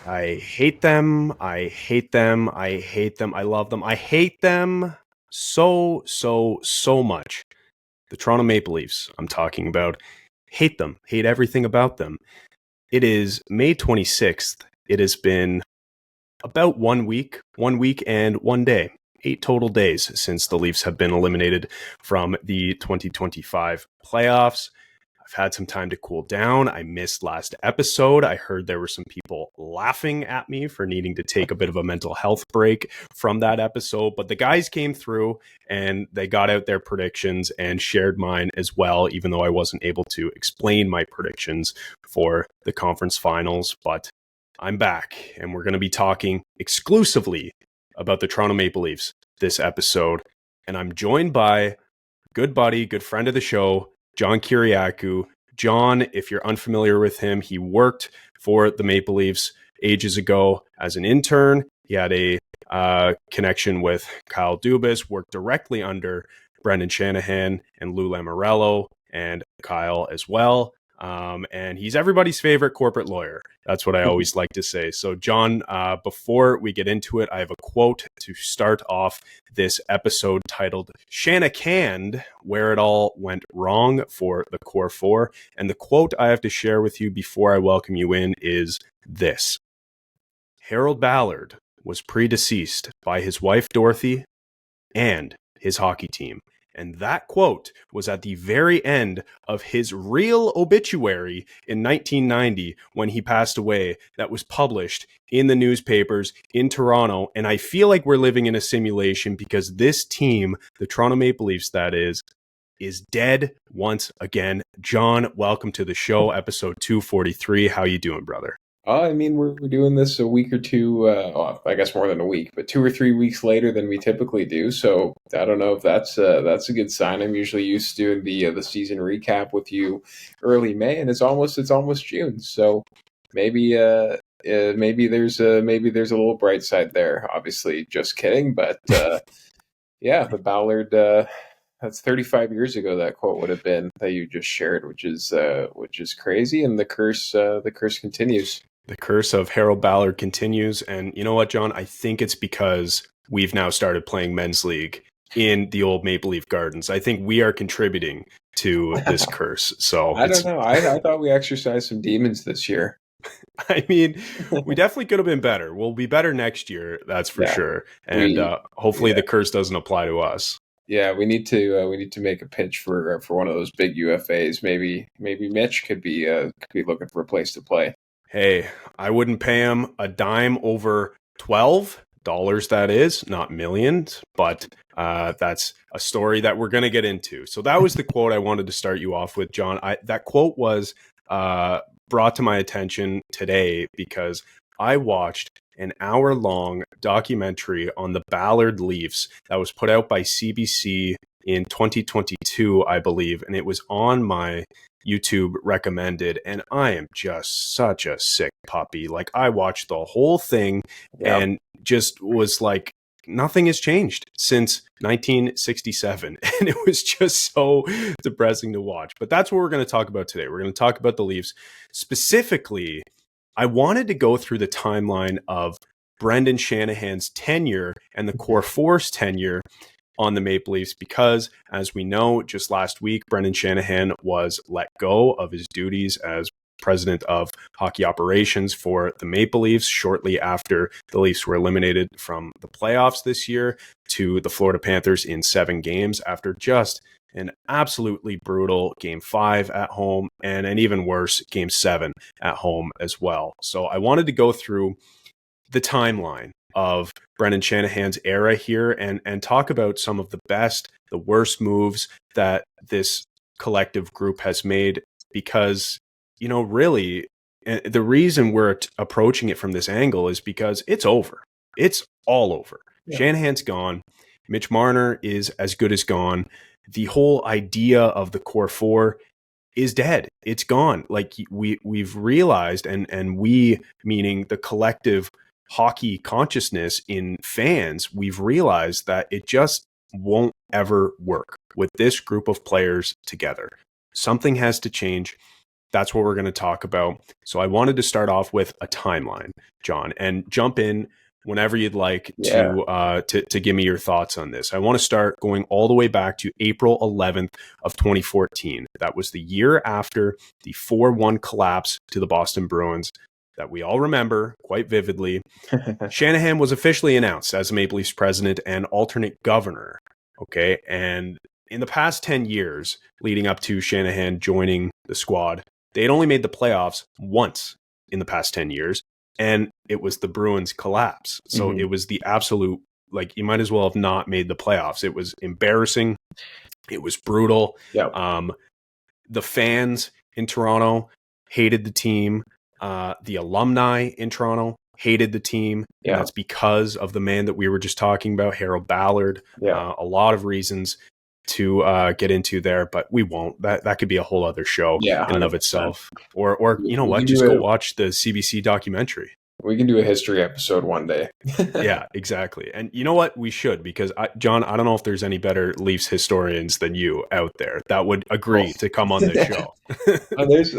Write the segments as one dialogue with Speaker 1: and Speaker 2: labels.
Speaker 1: I hate them. I hate them. I hate them. I love them. I hate them so much. The Toronto Maple Leafs, I'm talking about. Hate them. Hate everything about them. It is May 26th. It has been about 1 week and 1 day, 8 total days since the Leafs have been eliminated from the 2025 playoffs. I've had some time to cool down. I missed last episode. I heard there were some people laughing at me for needing to take a bit of a mental health break from that episode. But the guys came through and they got out their predictions and shared mine as well, even though I wasn't able to explain my predictions for the conference finals. But I'm back and we're going to be talking exclusively about the Toronto Maple Leafs this episode. And I'm joined by good buddy, good friend of the show, Jon Kyriacou. Jon, if you're unfamiliar with him, he worked for the Maple Leafs ages ago as an intern. He had a connection with Kyle Dubas, worked directly under Brendan Shanahan and Lou Lamoriello and Kyle as well. And he's everybody's favorite corporate lawyer. That's what I always like to say. So, Jon, before we get into it, I have a quote to start off this episode titled Shanahan, Where It All Went Wrong for the Core Four. And the quote I have to share with you before I welcome you in is this. Harold Ballard was predeceased by his wife, Dorothy, and his hockey team. And that quote was at the very end of his real obituary in 1990 when he passed away, that was published in the newspapers in Toronto. And I feel like we're living in a simulation because this team, the Toronto Maple Leafs, that is dead once again. Jon, welcome to the show, episode 243. How you doing, brother?
Speaker 2: I mean, we're doing this a week or two, I guess more than a week, but 2 or 3 weeks later than we typically do. So I don't know if that's a good sign. I'm usually used to doing the season recap with you early May, and it's almost June. So maybe maybe there's a little bright side there. Obviously, just kidding, but yeah, the Ballard. That's 35 years ago. That quote would have been that you just shared, which is crazy, and the curse continues.
Speaker 1: The curse of Harold Ballard continues. And you know what, Jon? I think it's because we've now started playing men's league in the old Maple Leaf Gardens. I think we are contributing to this curse. So
Speaker 2: I don't know. I thought we exercised some demons this year.
Speaker 1: I mean, we definitely could have been better. We'll be better next year, that's for sure. And hopefully the curse doesn't apply to us.
Speaker 2: Yeah, we need to make a pitch for one of those big UFAs. Maybe Mitch could be looking for a place to play.
Speaker 1: Hey, I wouldn't pay him a dime over $12. That is, not millions, but that's a story that we're going to get into. So that was the quote I wanted to start you off with, Jon. That quote was brought to my attention today because I watched an hour-long documentary on the Ballard Leafs that was put out by CBC in 2022, I believe, and it was on my YouTube recommended, and I am just such a sick puppy. Like, I watched the whole thing and just was like, nothing has changed since 1967. And it was just so depressing to watch. But that's what we're going to talk about today. We're going to talk about the Leafs. Specifically, I wanted to go through the timeline of Brendan Shanahan's tenure and the Core Four's tenure on the Maple Leafs because, as we know, just last week, Brendan Shanahan was let go of his duties as president of hockey operations for the Maple Leafs shortly after the Leafs were eliminated from the playoffs this year to the Florida Panthers in 7 games after just an absolutely brutal Game 5 at home and an even worse Game 7 at home as well. So I wanted to go through the timeline of Brendan Shanahan's era here and talk about some of the best, the worst moves that this collective group has made because, you know, really, the reason we're approaching it from this angle is because it's over. It's all over. Yeah. Shanahan's gone. Mitch Marner is as good as gone. The whole idea of the Core Four is dead. It's gone. Like we've realized, and we, meaning the collective hockey consciousness in fans, we've realized that it just won't ever work with this group of players together. Something has to change. that's what we're going to talk about. So I wanted to start off with a timeline, John, and jump in whenever you'd like to give me your thoughts on this. I want to start going all the way back to April 11th of 2014. That was the year after the 4-1 collapse to the Boston Bruins that we all remember quite vividly. Shanahan was officially announced as Maple Leafs president and alternate governor. Okay. And in the past 10 years leading up to Shanahan joining the squad, they had only made the playoffs once in the past 10 years. And it was the Bruins collapse. So it was the absolute, like, you might as well have not made the playoffs. It was embarrassing. It was brutal.
Speaker 2: Yep.
Speaker 1: The fans in Toronto hated the team. The alumni in Toronto hated the team. And that's because of the man that we were just talking about, Harold Ballard. A lot of reasons to get into there, but we won't. That could be a whole other show in and of itself. Or you know what? Just go watch the CBC documentary.
Speaker 2: We can do a history episode one day.
Speaker 1: Yeah, exactly. And you know what? We should, because John, I don't know if there's any better Leafs historians than you out there that would agree to come on this show.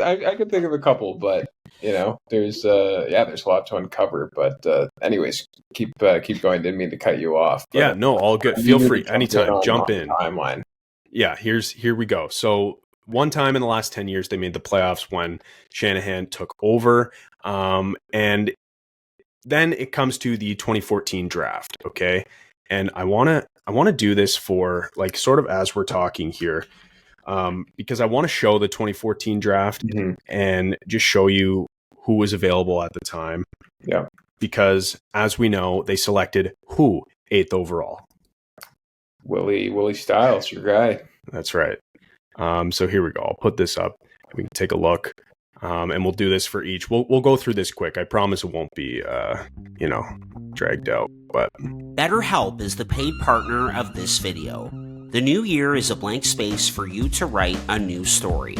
Speaker 2: I could think of a couple, but there's a lot to uncover. But anyways, keep going. Didn't mean to cut you off.
Speaker 1: Yeah, no, all good. Feel free anytime. Jump in.
Speaker 2: Timeline.
Speaker 1: Yeah, here we go. So one time in the last 10 years, they made the playoffs when Shanahan took over. And then it comes to the 2014 draft. Okay. And I want to do this for, like, sort of as we're talking here, because I want to show the 2014 draft and just show you who was available at the time.
Speaker 2: Yeah.
Speaker 1: Because as we know, they selected who 8th overall?
Speaker 2: Willie Stiles, your guy.
Speaker 1: That's right. So here we go. I'll put this up. We can take a look. And we'll do this for each. We'll go through this quick. I promise it won't be, dragged out. But
Speaker 3: BetterHelp is the paid partner of this video. The new year is a blank space for you to write a new story.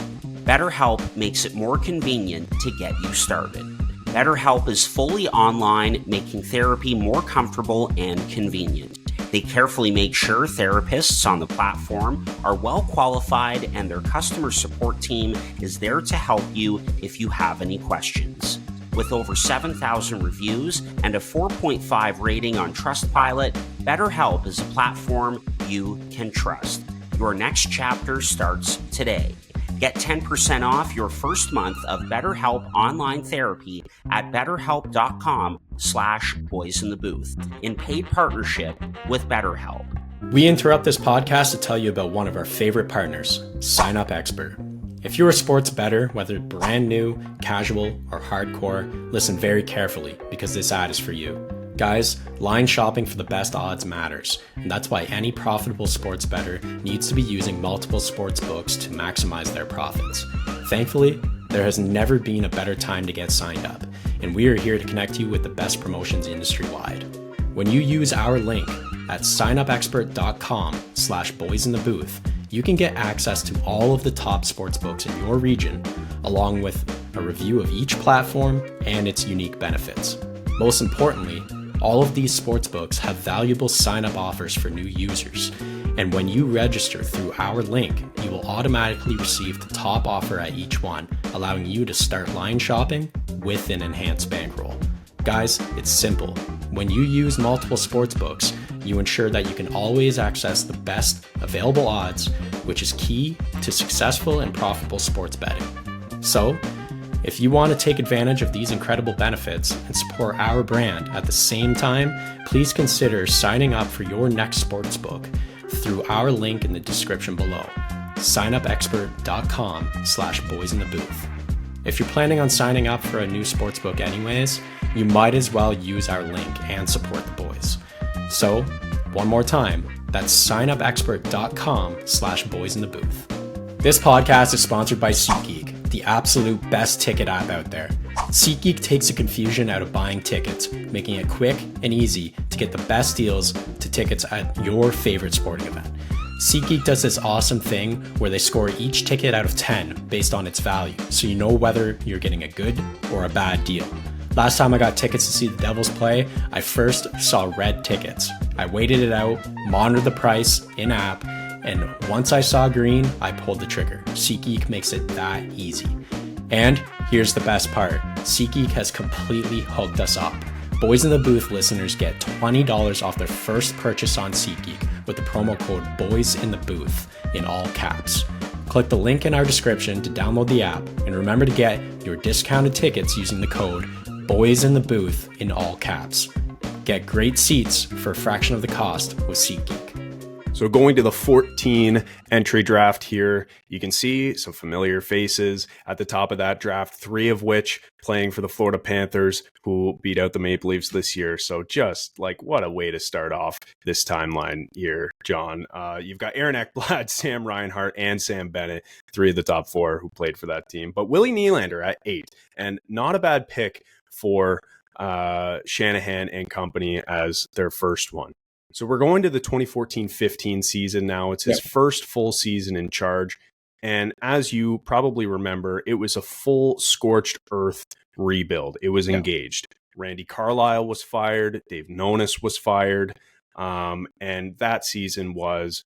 Speaker 3: BetterHelp makes it more convenient to get you started. BetterHelp is fully online, making therapy more comfortable and convenient. They carefully make sure therapists on the platform are well qualified, and their customer support team is there to help you if you have any questions. With over 7,000 reviews and a 4.5 rating on Trustpilot, BetterHelp is a platform you can trust. Your next chapter starts today. Get 10% off your first month of BetterHelp online therapy at betterhelp.com/boysinthebooth in paid partnership with BetterHelp.
Speaker 4: We interrupt this podcast to tell you about one of our favorite partners, Sign Up Expert. If you're a sports bettor, whether brand new, casual, or hardcore, listen very carefully, because this ad is for you. Guys, line shopping for the best odds matters, and that's why any profitable sports bettor needs to be using multiple sports books to maximize their profits. Thankfully, there has never been a better time to get signed up, and we are here to connect you with the best promotions industry-wide. When you use our link at signupexpert.com/boysinthebooth, you can get access to all of the top sports books in your region, along with a review of each platform and its unique benefits. Most importantly, all of these sportsbooks have valuable sign-up offers for new users. And when you register through our link, you will automatically receive the top offer at each one, allowing you to start line shopping with an enhanced bankroll. Guys, it's simple. When you use multiple sportsbooks, you ensure that you can always access the best available odds, which is key to successful and profitable sports betting. So, if you want to take advantage of these incredible benefits and support our brand at the same time, please consider signing up for your next sportsbook through our link in the description below, signupexpert.com/boysinthebooth. If you're planning on signing up for a new sportsbook anyways, you might as well use our link and support the boys. So, one more time, that's signupexpert.com/boysinthebooth. This podcast is sponsored by SeatGeek, the absolute best ticket app out there. SeatGeek takes the confusion out of buying tickets, making it quick and easy to get the best deals to tickets at your favorite sporting event. SeatGeek does this awesome thing where they score each ticket out of 10 based on its value, so you know whether you're getting a good or a bad deal. Last time I got tickets to see the Devils play, I first saw red tickets. I waited it out, monitored the price in-app, and once I saw green, I pulled the trigger. SeatGeek makes it that easy. And here's the best part. SeatGeek has completely hooked us up. Boys in the Booth listeners get $20 off their first purchase on SeatGeek with the promo code BOYSINTHEBOOTH in all caps. Click the link in our description to download the app, and remember to get your discounted tickets using the code BOYSINTHEBOOTH in all caps. Get great seats for a fraction of the cost with SeatGeek.
Speaker 1: So going to the 14 entry draft here, you can see some familiar faces at the top of that draft, 3 of which playing for the Florida Panthers, who beat out the Maple Leafs this year. So just like, what a way to start off this timeline here, John. You've got Aaron Ekblad, Sam Reinhart, and Sam Bennett, 3 of the top 4 who played for that team. But Willie Nylander at 8, and not a bad pick for Shanahan and company as their first one. So we're going to the 2014-15 season now. It's his first full season in charge. And as you probably remember, it was a full scorched earth rebuild. It was engaged. Randy Carlyle was fired. Dave Nonis was fired. And that season was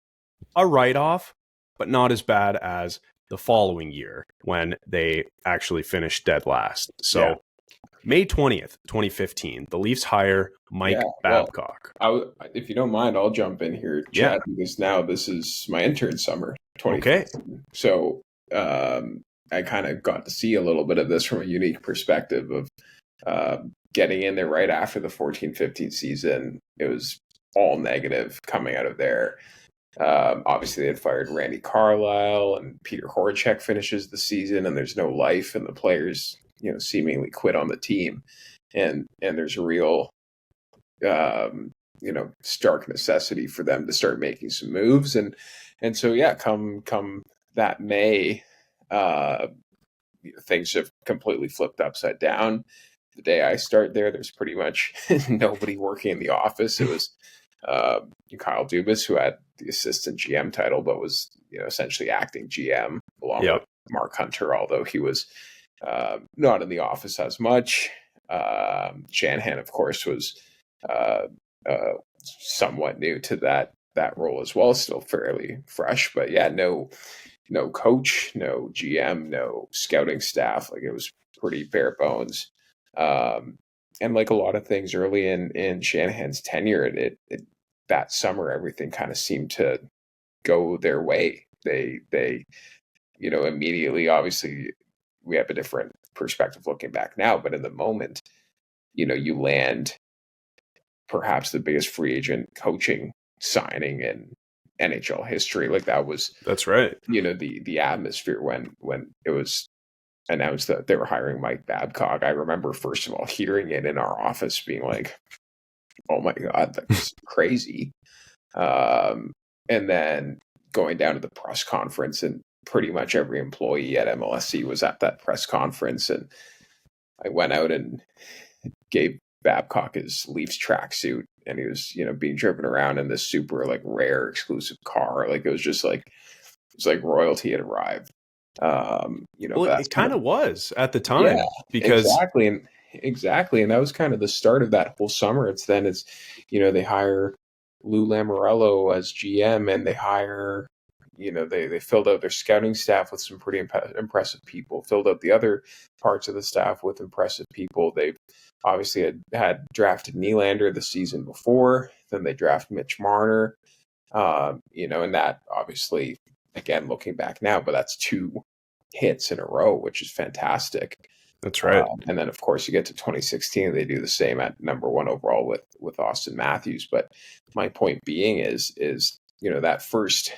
Speaker 1: a write-off, but not as bad as the following year when they actually finished dead last. So May 20th, 2015, the Leafs hire Mike Babcock.
Speaker 2: Well, if you don't mind, I'll jump in here, Chad, because now this is my intern summer.
Speaker 1: Okay.
Speaker 2: So I kind of got to see a little bit of this from a unique perspective of getting in there right after the 14-15 season. It was all negative coming out of there. Obviously, they had fired Randy Carlyle, and Peter Horachek finishes the season, and there's no life, and the players seemingly quit on the team, and there's a real stark necessity for them to start making some moves, and so come that May, things have completely flipped upside down. The day I start there's pretty much nobody working in the office. It was Kyle Dubas, who had the assistant GM title but was essentially acting GM along with Mark Hunter, although he was not in the office as much. Shanahan, of course, was somewhat new to that role as well, still fairly fresh. But no coach, no GM, no scouting staff. Like, it was pretty bare bones. And like a lot of things early in Shanahan's tenure, it that summer everything kind of seemed to go their way. They immediately, obviously, we have a different perspective looking back now, but in the moment, you land perhaps the biggest free agent coaching signing in NHL history. Like, that's right. The atmosphere when it was announced that they were hiring Mike Babcock. I remember, first of all, hearing it in our office being like, oh my God, that's crazy. And then going down to the press conference, and pretty much every employee at MLSC was at that press conference. And I went out and gave Babcock his Leafs tracksuit, and he was, being driven around in this super rare exclusive car. Like, it was like royalty had arrived.
Speaker 1: It kind of was at the time, because
Speaker 2: exactly. And that was kind of the start of that whole summer. It's they hire Lou Lamoriello as GM, and they hire, they filled out their scouting staff with some pretty impressive people, filled out the other parts of the staff with impressive people. They've obviously had drafted Nylander the season before, then they draft Mitch Marner, and that obviously, again, looking back now, but that's 2 hits in a row, which is fantastic.
Speaker 1: That's right.
Speaker 2: And then, of course, you get to 2016, they do the same at number 1 overall with Austin Matthews. But my point being is that first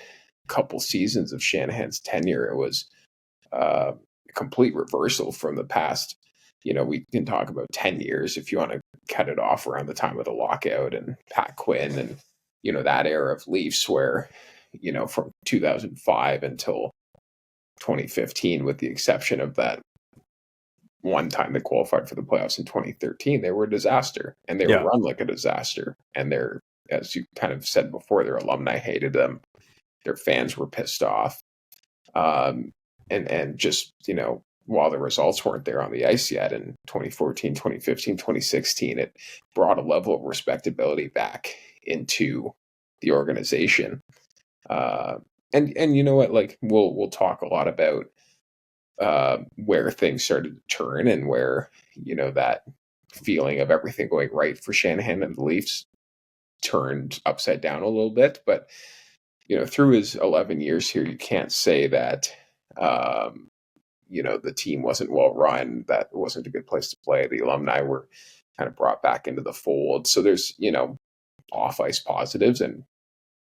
Speaker 2: couple seasons of Shanahan's tenure, it was a complete reversal from the past. We can talk about 10 years if you want to cut it off around the time of the lockout and Pat Quinn and, that era of Leafs where, from 2005 until 2015, with the exception of that one time they qualified for the playoffs in 2013, they were a disaster, and they were run like a disaster. And they're, as you kind of said before, their alumni hated them. Their fans were pissed off. And just, while the results weren't there on the ice yet in 2014, 2015, 2016, it brought a level of respectability back into the organization. And you know what, we'll talk a lot about where things started to turn and where, that feeling of everything going right for Shanahan and the Leafs turned upside down a little bit. But, through his 11 years here, you can't say that, the team wasn't well run, that it wasn't a good place to play. The alumni were kind of brought back into the fold. So there's, off ice positives, and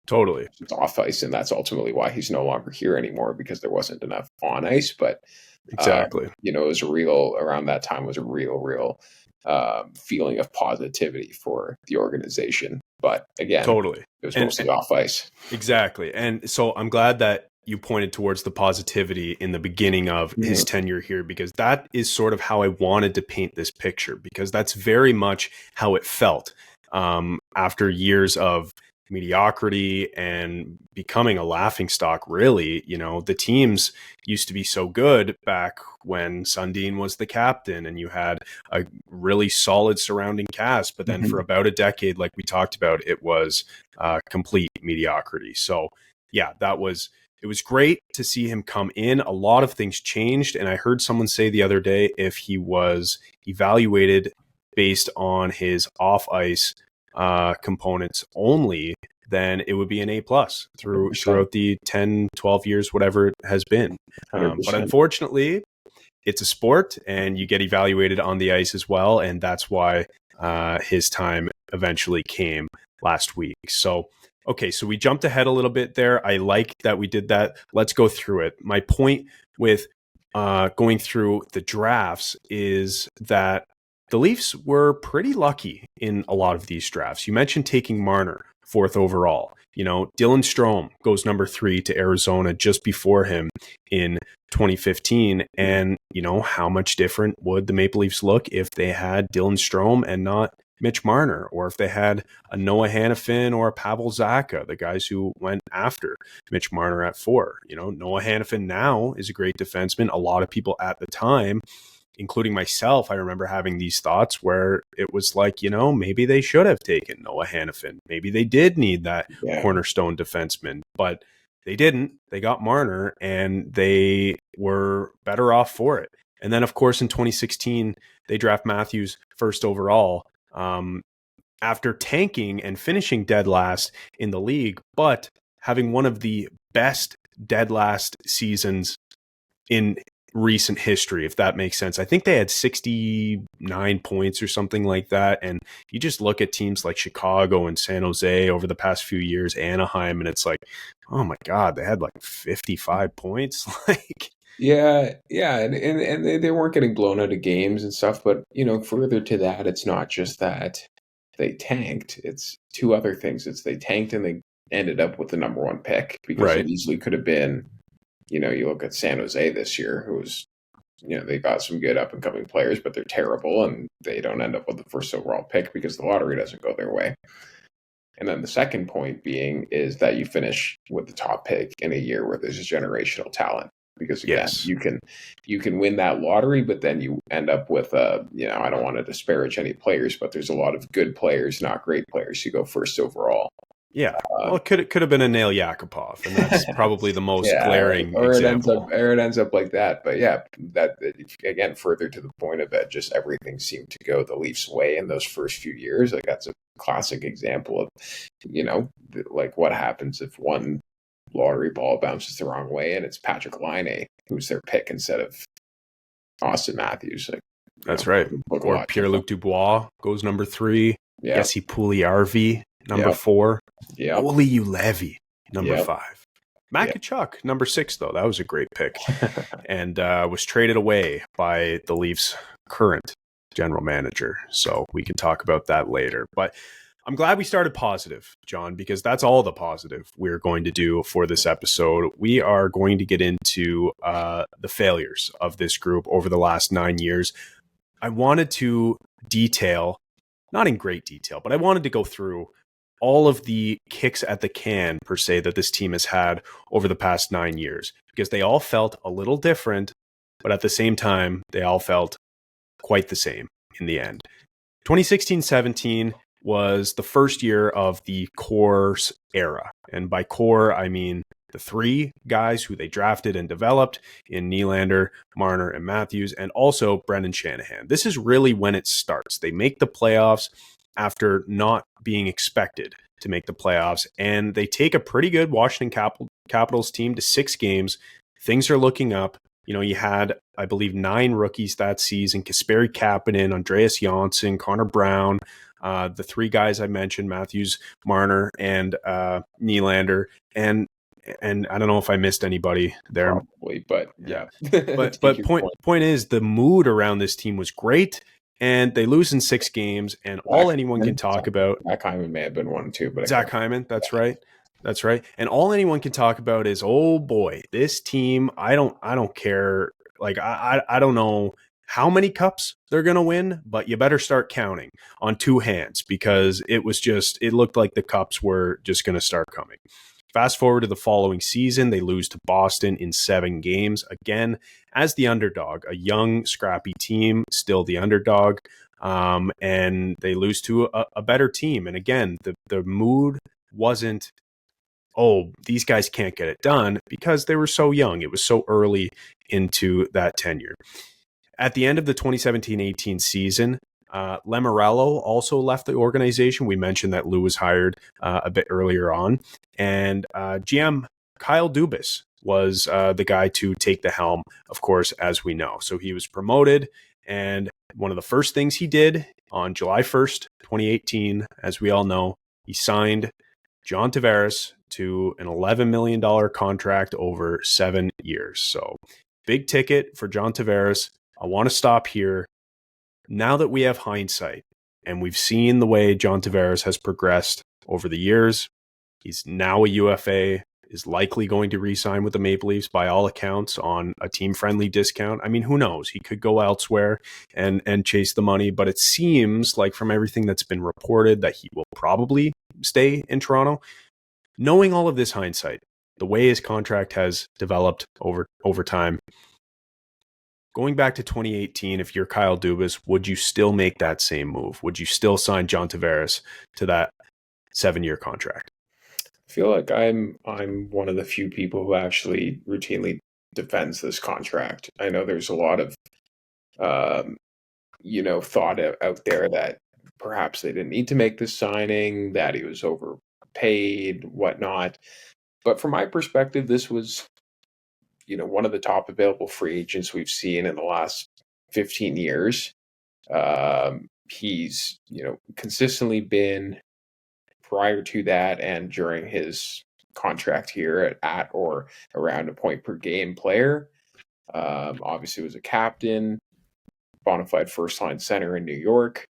Speaker 1: Totally.
Speaker 2: it's off ice. And that's ultimately why he's no longer here anymore, because there wasn't enough on ice. But,
Speaker 1: Exactly.
Speaker 2: it was around that time was a real feeling of positivity for the organization. But again,
Speaker 1: Totally.
Speaker 2: it was mostly off ice.
Speaker 1: Exactly. And so I'm glad that you pointed towards the positivity in the beginning of his tenure here, because that is sort of how I wanted to paint this picture, because that's very much how it felt after years of mediocrity and becoming a laughingstock. Really, the teams used to be so good back when Sundin was the captain and you had a really solid surrounding cast, but then for about a decade, like we talked about, it was complete mediocrity. So yeah, it was great to see him come in. A lot of things changed, and I heard someone say the other day, if he was evaluated based on his off ice components only, then it would be an A+ throughout the 10, 12 years, whatever it has been. But unfortunately, it's a sport and you get evaluated on the ice as well. And that's why his time eventually came last week. So, okay, so we jumped ahead a little bit there. I like that we did that. Let's go through it. My point with going through the drafts is that the Leafs were pretty lucky in a lot of these drafts. You mentioned taking Marner 4th overall. Dylan Strome goes number 3 to Arizona just before him in 2015. And, how much different would the Maple Leafs look if they had Dylan Strome and not Mitch Marner, or if they had a Noah Hanifin or a Pavel Zacha, the guys who went after Mitch Marner at 4. Noah Hanifin now is a great defenseman. A lot of people at the time, including myself, I remember having these thoughts where it was like, maybe they should have taken Noah Hanifin. Maybe they did need that cornerstone defenseman, but they didn't. They got Marner, and they were better off for it. And then, of course, in 2016, they draft Matthews 1st overall after tanking and finishing dead last in the league, but having one of the best dead last seasons in recent history, if that makes sense. I think they had 69 points or something like that. And you just look at teams like Chicago and San Jose over the past few years, Anaheim, and it's like, oh my God, they had like 55 points.
Speaker 2: Yeah. And they weren't getting blown out of games and stuff. But, further to that, it's not just that they tanked. It's two other things. It's they tanked and they ended up with the number 1 pick, because it easily could have been, you look at San Jose this year, who's, they got some good up and coming players, but they're terrible and they don't end up with the 1st overall pick because the lottery doesn't go their way. And then the second point being is that you finish with the top pick in a year where there's a generational talent, because again, you can win that lottery, but then you end up with I don't want to disparage any players, but there's a lot of good players, not great players, who go 1st overall.
Speaker 1: Yeah, well, it could have been a Nail Yakupov, and that's probably the most glaring example.
Speaker 2: It ends up like that. But yeah, that again, further to the point of it, just everything seemed to go the Leafs' way in those first few years. Like, that's a classic example of, like what happens if one lottery ball bounces the wrong way and it's Patrick Laine who's their pick instead of Austin Matthews.
Speaker 1: That's right. Or Pierre-Luc Dubois goes number 3.
Speaker 2: Yeah.
Speaker 1: Jesse Puljujärvi number 4.
Speaker 2: Yeah.
Speaker 1: Olli Juolevi, number 5. Matt Tkachuk, number 6, though. That was a great pick. And was traded away by the Leafs' current general manager. So we can talk about that later. But I'm glad we started positive, John, because that's all the positive we're going to do for this episode. We are going to get into the failures of this group over the last 9 years. I wanted to detail, not in great detail, but I wanted to go through all of the kicks at the can, per se, that this team has had over the past 9 years, because they all felt a little different, but at the same time, they all felt quite the same in the end. 2016-17 was the first year of the Core's era. And by core, I mean the three guys who they drafted and developed in Nylander, Marner, and Matthews, and also Brendan Shanahan. This is really when it starts. They make the playoffs after not being expected to make the playoffs, and they take a pretty good Washington Capitals team to 6 games. Things are looking up. You had, I believe, 9 rookies that season: Kasperi Kapanen, Andreas Johnsson, Connor Brown, the 3 guys I mentioned, Matthews, Marner, and Nylander. And I don't know if I missed anybody there.
Speaker 2: Probably, but yeah.
Speaker 1: But point is, the mood around this team was great, and they lose in 6 games, and all anyone can talk about.
Speaker 2: Zach Hyman may have been 1 too, but
Speaker 1: Zach Hyman, that's right. That's right. And all anyone can talk about is, oh boy, this team, I don't care. Like, I don't know how many cups they're going to win, but you better start counting on 2 hands, because it looked like the cups were just going to start coming. Fast forward to the following season, they lose to Boston in 7 games, again, as the underdog, a young, scrappy team, still the underdog. And they lose to a better team. And again, the mood wasn't, oh, these guys can't get it done, because they were so young. It was so early into that tenure. At the end of the 2017-18 season, Lamoriello also left the organization. We mentioned that Lou was hired a bit earlier on. And GM Kyle Dubas was the guy to take the helm, of course, as we know. So he was promoted. And one of the first things he did on July 1st, 2018, as we all know, he signed John Tavares to an $11 million contract over 7 years. So big ticket for John Tavares. I want to stop here. Now that we have hindsight and we've seen the way John Tavares has progressed over the years, he's now a UFA, is likely going to re-sign with the Maple Leafs by all accounts on a team-friendly discount. I mean, who knows? He could go elsewhere and chase the money, but it seems like from everything that's been reported that he will probably stay in Toronto. Knowing all of this hindsight, the way his contract has developed over time, going back to 2018, if you're Kyle Dubas, would you still make that same move? Would you still sign John Tavares to that 7-year contract?
Speaker 2: I feel like I'm one of the few people who actually routinely defends this contract. I know there's a lot of thought out there that perhaps they didn't need to make this signing, that he was overpaid, whatnot. But from my perspective, this was one of the top available free agents we've seen in the last 15 years. He's consistently been, prior to that and during his contract here, at or around a point per game player. Obviously was a captain, bona fide first line center in New York.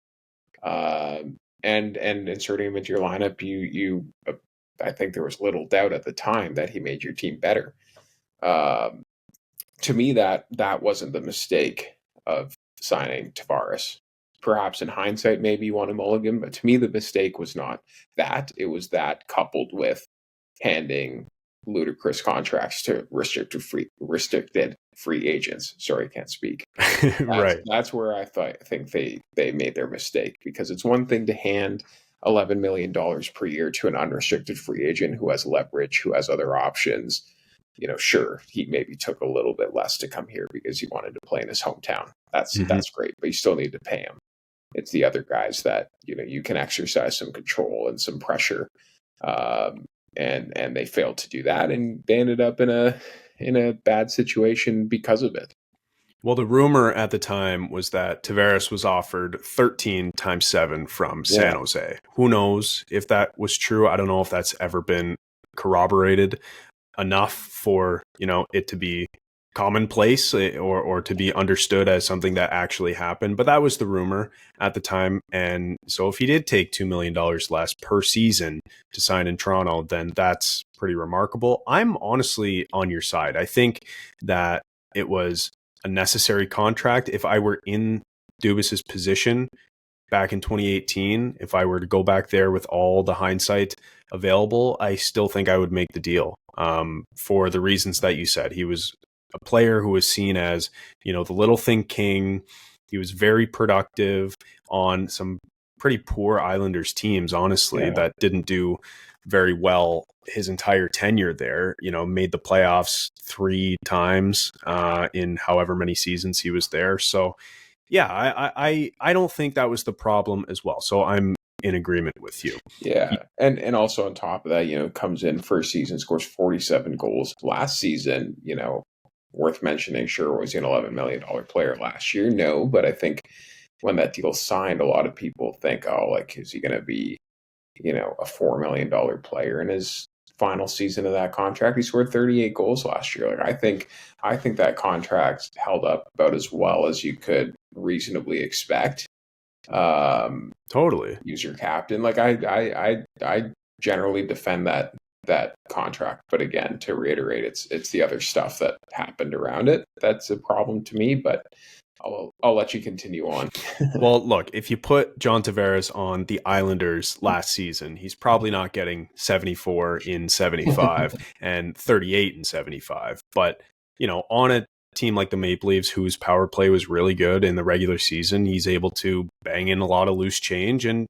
Speaker 2: And inserting him into your lineup, you I think there was little doubt at the time that he made your team better. To me, that wasn't the mistake of signing Tavares. Perhaps in hindsight, maybe you want a mulligan, but to me, the mistake was not that. It was that coupled with handing ludicrous contracts to restricted free agents. Sorry, I can't speak.
Speaker 1: Right.
Speaker 2: That's where I think they made their mistake, because it's one thing to hand $11 million per year to an unrestricted free agent who has leverage, who has other options. Sure, he maybe took a little bit less to come here because he wanted to play in his hometown. That's great, but you still need to pay him. It's the other guys that you can exercise some control and some pressure, and they failed to do that, and they ended up in a bad situation because of it.
Speaker 1: Well, the rumor at the time was that Tavares was offered 13 times 7 from San Jose. Who knows if that was true? I don't know if that's ever been corroborated enough for it to be commonplace or to be understood as something that actually happened. But that was the rumor at the time. And so if he did take $2 million less per season to sign in Toronto, then that's pretty remarkable. I'm honestly on your side. I think that it was a necessary contract. If I were in Dubas's position back in 2018, if I were to go back there with all the hindsight available, I still think I would make the deal, for the reasons that you said. He was a player who was seen as, the little thing king. He was very productive on some pretty poor Islanders teams, honestly, that didn't do very well his entire tenure there. Made the playoffs 3 times in however many seasons he was there. So yeah, I don't think that was the problem as well. So I'm in agreement with you.
Speaker 2: Yeah. And also on top of that, comes in first season, scores 47 goals. Last season, worth mentioning, sure, was an $11 million player last year. No, but I think when that deal signed, a lot of people think, oh, like, is he going to be, a $4 million player in his final season of that contract? He scored 38 goals last year. Like, I think that contract held up about as well as you could reasonably expect.
Speaker 1: Totally.
Speaker 2: Use your captain. Like, I generally defend that contract, but again, to reiterate, it's the other stuff that happened around it that's a problem to me. But I'll let you continue on.
Speaker 1: Well, look, if you put John Tavares on the Islanders last season, he's probably not getting 74 in 75 and 38 in 75. But, on a team like the Maple Leafs, whose power play was really good in the regular season, he's able to bang in a lot of loose change, and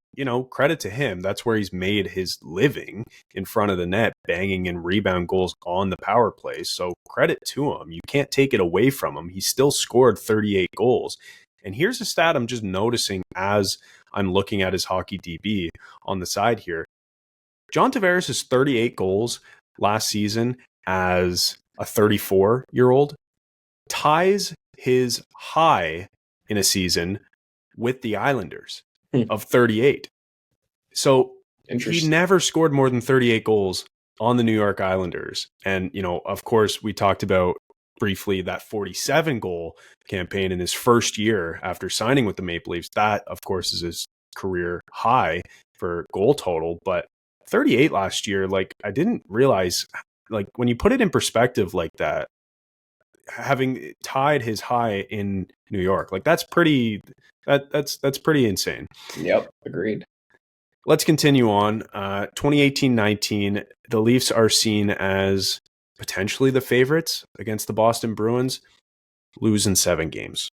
Speaker 1: credit to him. That's where he's made his living, in front of the net, banging in rebound goals on the power play. So credit to him. You can't take it away from him. He still scored 38 goals. And here's a stat I'm just noticing as I'm looking at his hockey DB on the side here. John Tavares' 38 goals last season as a 34-year-old ties his high in a season with the Islanders of 38. So he never scored more than 38 goals on the New York Islanders. And, of course, we talked about briefly that 47 goal campaign in his first year after signing with the Maple Leafs. That, of course, is his career high for goal total. But 38 last year, like, I didn't realize, like, when you put it in perspective like that, having tied his high in New York, like, that's pretty insane.
Speaker 2: Yep, agreed.
Speaker 1: Let's continue on. 2018-19, the Leafs are seen as potentially the favorites against the Boston Bruins, losing 7 games.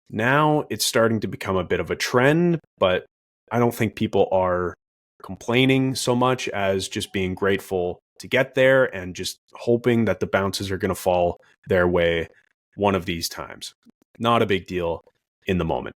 Speaker 1: Now it's starting to become a bit of a trend, but I don't think people are complaining so much as just being grateful to get there and just hoping that the bounces are going to fall their way one of these times. Not a big deal in the moment.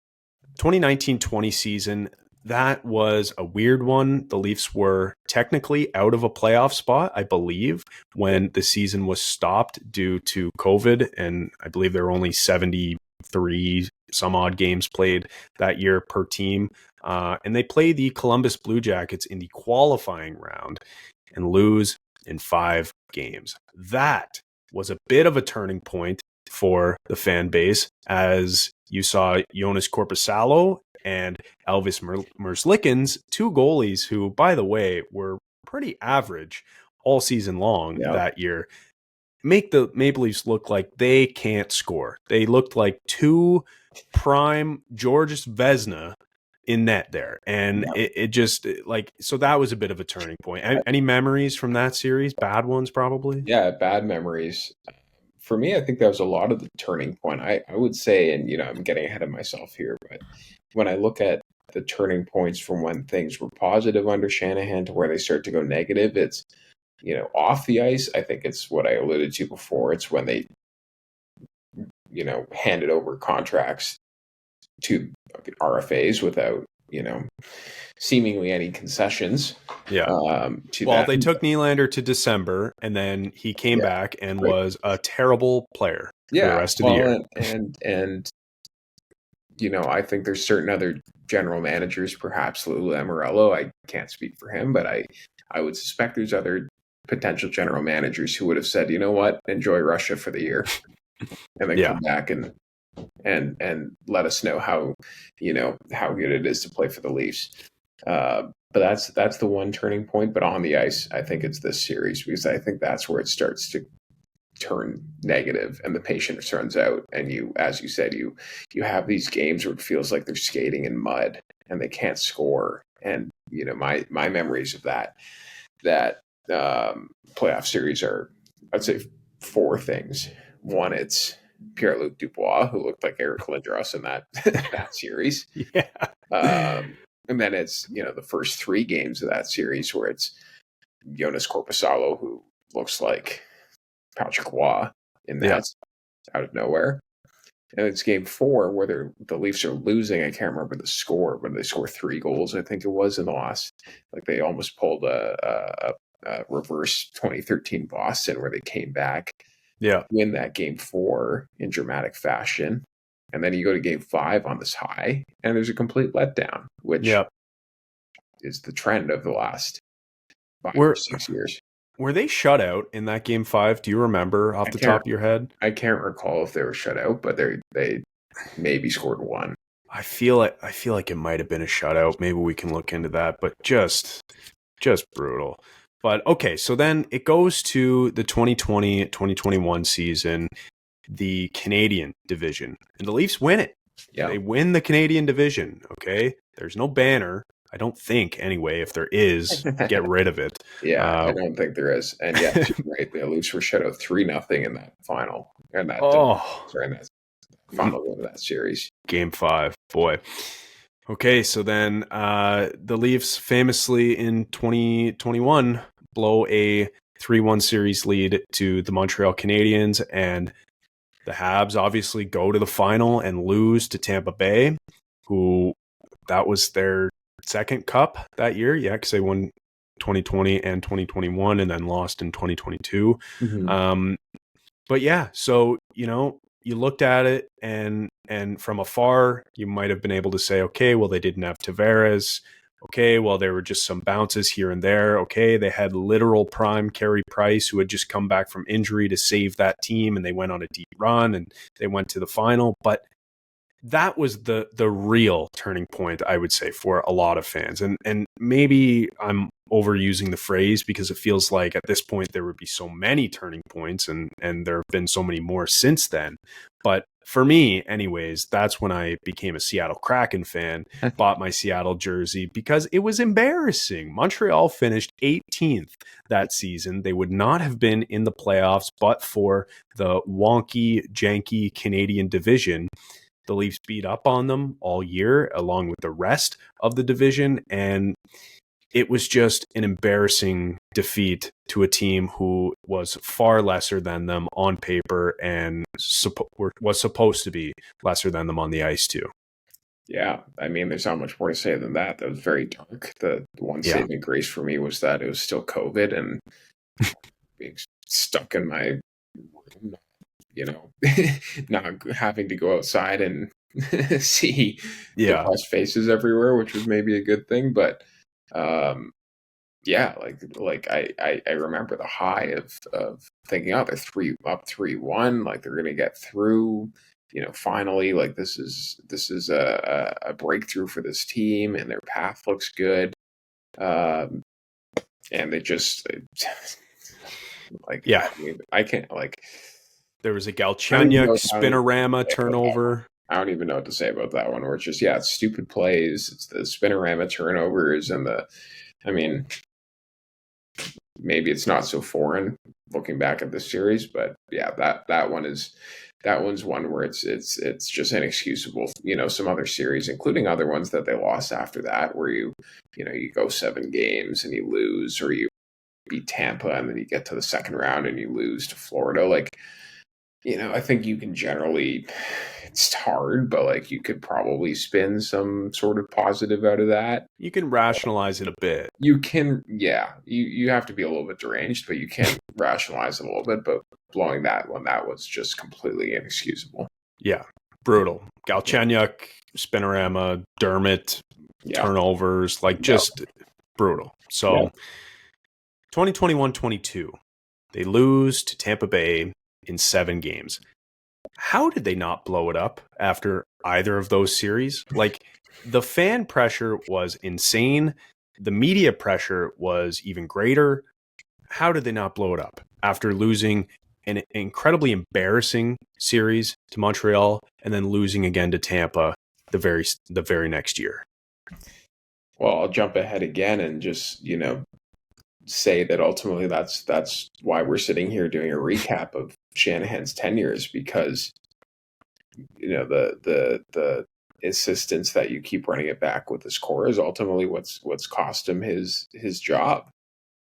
Speaker 1: 2019-20 season, that was a weird one. The Leafs were technically out of a playoff spot, I believe, when the season was stopped due to COVID. And I believe there were only 73 some odd games played that year per team. And they play the Columbus Blue Jackets in the qualifying round and lose in 5 games. That was a bit of a turning point for the fan base, as you saw Jonas Korpisalo and Elvis Merzlikins, 2 goalies who, by the way, were pretty average all season long that year, make the Maple Leafs look like they can't score. They looked like 2 prime Georges Vezina in net there. And it just, like, so that was a bit of a turning point. Any memories from that series? Bad ones, probably?
Speaker 2: Yeah, bad memories. For me, I think that was a lot of the turning point. I would say, and I'm getting ahead of myself here, but when I look at the turning points from when things were positive under Shanahan to where they start to go negative, it's, off the ice. I think it's what I alluded to before. It's when they, handed over contracts to RFAs without, seemingly any concessions.
Speaker 1: Yeah. They took Nylander to December, and then he came back and was a terrible player for the rest of the year.
Speaker 2: And I think there's certain other general managers, perhaps Lou Lamoriello. I can't speak for him, but I would suspect there's other potential general managers who would have said, you know what, enjoy Russia for the year, and then come back and let us know how good it is to play for the Leafs. But that's the one turning point. But on the ice, I think it's this series, because I think that's where it starts to turn negative and the patience runs out. And you, as you said, you have these games where it feels like they're skating in mud and they can't score. And my memories of that playoff series are, I'd say, 4 things. One, it's Pierre-Luc Dubois, who looked like Eric Lindros in that series.
Speaker 1: Yeah.
Speaker 2: And then it's, the first 3 games of that series where it's Jonas Korpisalo, who looks like Patrick Waugh in that out of nowhere. And it's game 4 where the Leafs are losing. I can't remember the score, but they score 3 goals, I think it was, in the loss. Like they almost pulled a reverse 2013 Boston where they came back, win that game 4 in dramatic fashion. And then you go to game 5 on this high, and there's a complete letdown, which is the trend of the last 5 or 6 years.
Speaker 1: Were they shut out in that game 5? Do you remember off the top of your head?
Speaker 2: I can't recall if they were shut out, but they maybe scored 1.
Speaker 1: I feel like it might have been a shutout. Maybe we can look into that, but just brutal. But okay, so then it goes to the 2020-2021 season, the Canadian division, and the Leafs win it.
Speaker 2: Yeah.
Speaker 1: They win the Canadian division, okay? There's no banner. I don't think, anyway. If there is, get rid of it.
Speaker 2: I don't think there is. And right, the Leafs were shut out 3-0 in that final. In that final game of that series.
Speaker 1: Game 5, boy. Okay, so then the Leafs famously in 2021 blow a 3-1 series lead to the Montreal Canadiens, and the Habs obviously go to the final and lose to Tampa Bay, who that was their second cup that year. Yeah, because they won 2020 and 2021 and then lost in 2022.
Speaker 2: Mm-hmm.
Speaker 1: But yeah, so, you looked at it and from afar, you might have been able to say, okay, well, they didn't have Tavares. Okay, well, there were just some bounces here and there. Okay, they had literal prime Carey Price, who had just come back from injury to save that team, and they went on a deep run, and they went to the final. But that was the real turning point, I would say, for a lot of fans. And maybe I'm overusing the phrase because it feels like at this point there would be so many turning points, and there have been so many more since then. But for me, anyways, that's when I became a Seattle Kraken fan, bought my Seattle jersey because it was embarrassing. Montreal finished 18th that season. They would not have been in the playoffs but for the wonky, janky Canadian division. The Leafs beat up on them all year, along with the rest of the division, and it was just an embarrassing defeat to a team who was far lesser than them on paper and was supposed to be lesser than them on the ice too.
Speaker 2: Yeah, I mean, there's not much more to say than that. That was very dark. The one saving grace for me was that it was still COVID and being stuck in my room, not having to go outside and see depressed faces everywhere, which was maybe a good thing. But I remember the high of thinking, oh, they're 3-1, like they're gonna get through, finally, like this is a breakthrough for this team, and their path looks good. And they just I can't
Speaker 1: there was a Galchenyuk spinorama turnover.
Speaker 2: I don't even know what to say about that one, where it's just, it's stupid plays. It's the spinorama turnovers and maybe it's not so foreign looking back at this series, but that one's one where it's just inexcusable. Some other series, including other ones that they lost after that, where you go 7 games and you lose, or you beat Tampa and then you get to the second round and you lose to Florida. I think you can generally, it's hard, but you could probably spin some sort of positive out of that.
Speaker 1: You can rationalize it a bit.
Speaker 2: You can, you have to be a little bit deranged, but you can rationalize it a little bit. But blowing that one, that was just completely inexcusable.
Speaker 1: Yeah, brutal. Galchenyuk, spinorama, Dermott, turnovers, just brutal. So 2021-22, they lose to Tampa Bay in 7 games. How did they not blow it up after either of those series? The fan pressure was insane. The media pressure was even greater. How did they not blow it up after losing an incredibly embarrassing series to Montreal and then losing again to Tampa the very next year?
Speaker 2: Well, I'll jump ahead again and just, say that ultimately that's why we're sitting here doing a recap of Shanahan's tenure, is because the insistence that you keep running it back with his core is ultimately what's cost him his job.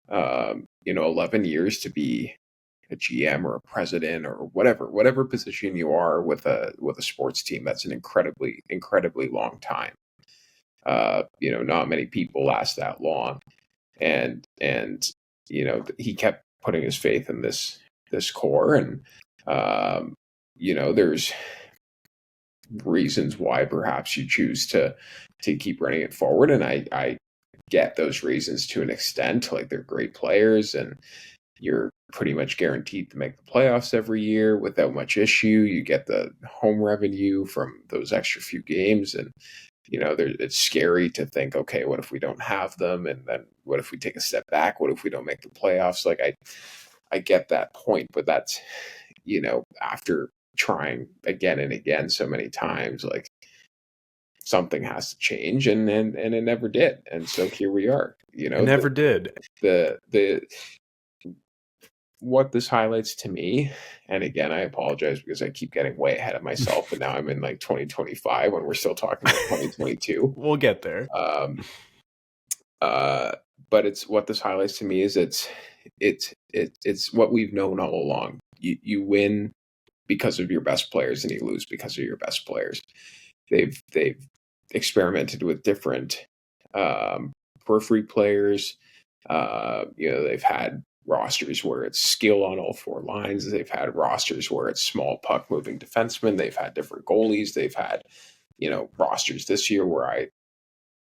Speaker 2: 11 years to be a GM or a president or whatever position you are with a sports team. That's an incredibly long time. Not many people last that long, and he kept putting his faith in this core, and there's reasons why perhaps you choose to keep running it forward, and I get those reasons to an extent. Like, they're great players, and you're pretty much guaranteed to make the playoffs every year without much issue. You get the home revenue from those extra few games, and it's scary to think, okay, what if we don't have them, and then what if we take a step back? What if we don't make the playoffs? Like, I get that point, but that's after trying again and again so many times, like, something has to change, and it never did. And so here we are.
Speaker 1: It never did.
Speaker 2: The what this highlights to me, and again, I apologize because I keep getting way ahead of myself, and now I'm in like 2025 when we're still talking about 2022.
Speaker 1: We'll get there.
Speaker 2: But it's what this highlights to me is it's what we've known all along. You win because of your best players, and you lose because of your best players. They've experimented with different periphery players. They've had rosters where it's skill on all four lines. They've had rosters where it's small puck moving defensemen. They've had different goalies. They've had rosters this year where I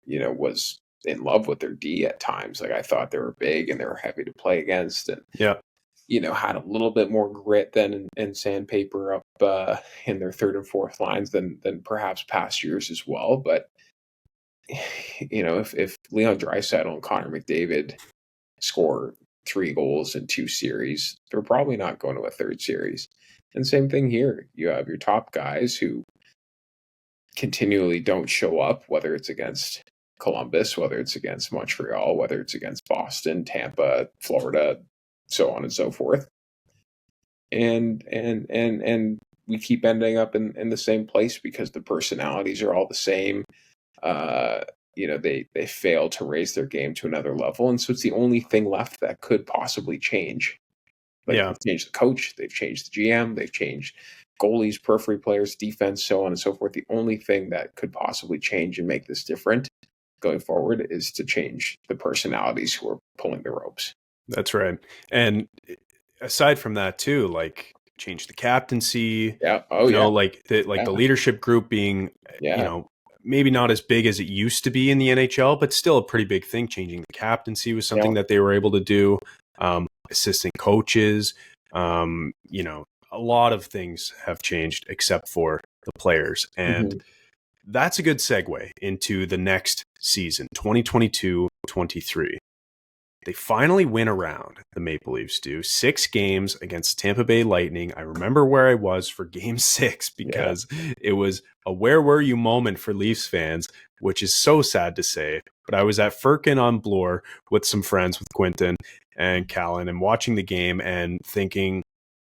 Speaker 2: was in love with their D at times. Like, I thought they were big and they were heavy to play against, and had a little bit more grit than and sandpaper up in their third and fourth lines than perhaps past years as well. But if Leon Draisaitl and Connor McDavid score 3 goals in 2 series, they're probably not going to a third series. And same thing here. You have your top guys who continually don't show up, whether it's against Columbus, whether it's against Montreal, whether it's against Boston, Tampa, Florida, so on and so forth. And we keep ending up in the same place because the personalities are all the same. They fail to raise their game to another level. And so it's the only thing left that could possibly change. They've changed the coach, they've changed the GM, they've changed goalies, periphery players, defense, so on and so forth. The only thing that could possibly change and make this different going forward is to change the personalities who are pulling the ropes.
Speaker 1: That's right. And aside from that too, like, change the captaincy. The leadership group being, maybe not as big as it used to be in the NHL, but still a pretty big thing. Changing the captaincy was something that they were able to do. Assistant coaches, a lot of things have changed except for the players. And that's a good segue into the next season, 2022-23. They finally win around, the Maple Leafs do. 6 games against Tampa Bay Lightning. I remember where I was for Game 6 because it was a where were you moment for Leafs fans, which is so sad to say. But I was at Firkin on Bloor with some friends, with Quinton and Callan, and watching the game and thinking,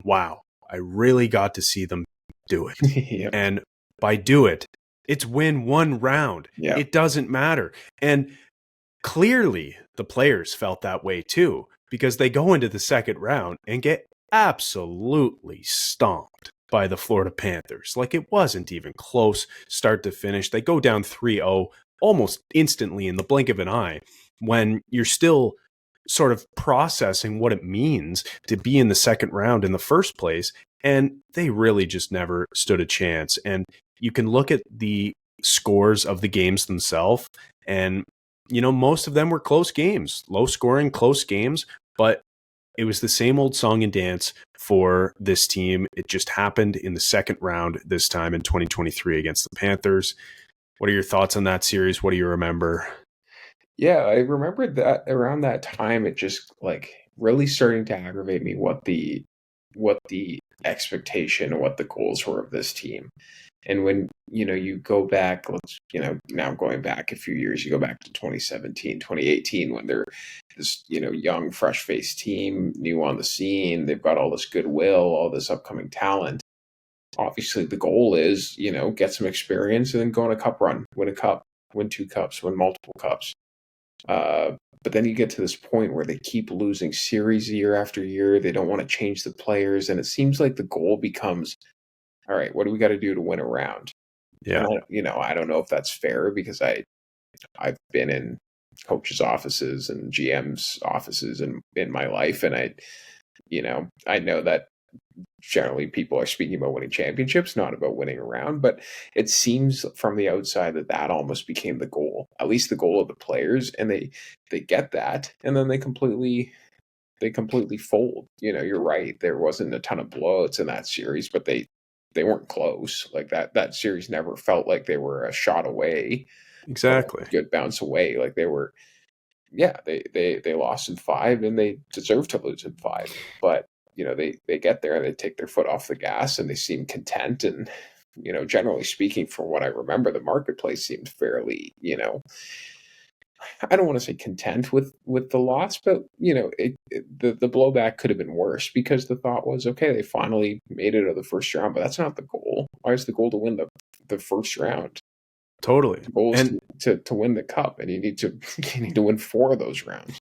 Speaker 1: wow, I really got to see them do it. And by do it, it's win 1 round. It doesn't matter. And clearly, the players felt that way too, because they go into the second round and get absolutely stomped by the Florida Panthers. Like, it wasn't even close start to finish. They go down 3-0 almost instantly in the blink of an eye when you're still sort of processing what it means to be in the second round in the first place. And they really just never stood a chance. And you can look at the scores of the games themselves, and most of them were close games, low scoring, close games, but it was the same old song and dance for this team. It just happened in the second round this time in 2023 against the Panthers. What are your thoughts on that series? What do you remember?
Speaker 2: Yeah, I remember that around that time, it just really starting to aggravate me what the expectation and what the goals were of this team. And when, you go back, now going back a few years, you go back to 2017, 2018, when they're this, young, fresh-faced team, new on the scene. They've got all this goodwill, all this upcoming talent. obviously the goal is, get some experience and then go on a cup run, win a cup, win 2 cups, win multiple cups. But then you get to this point where they keep losing series year after year. They don't want to change the players. And it seems like the goal becomes, all right, what do we got to do to win a round?
Speaker 1: Yeah.
Speaker 2: And I don't know if that's fair, because I've been in coaches' offices and GM's offices in my life. And I know that generally people are speaking about winning championships, not about winning a round, but it seems from the outside that almost became the goal, at least the goal of the players. And they get that, and then they completely fold. You're right. There wasn't a ton of blowouts in that series, but they weren't close. Like that series never felt like they were a shot away.
Speaker 1: Exactly.
Speaker 2: Good bounce away. Like they were, they lost in 5 and they deserved to lose in 5. But, they get there and they take their foot off the gas and they seem content. And, generally speaking, from what I remember, the marketplace seemed fairly, I don't want to say content with the loss, but the blowback could have been worse, because the thought was, okay, they finally made it out of the first round, but that's not the goal. Why is the goal to win the first round?
Speaker 1: Totally.
Speaker 2: The goal is to win the cup, and you need to win 4 of those rounds.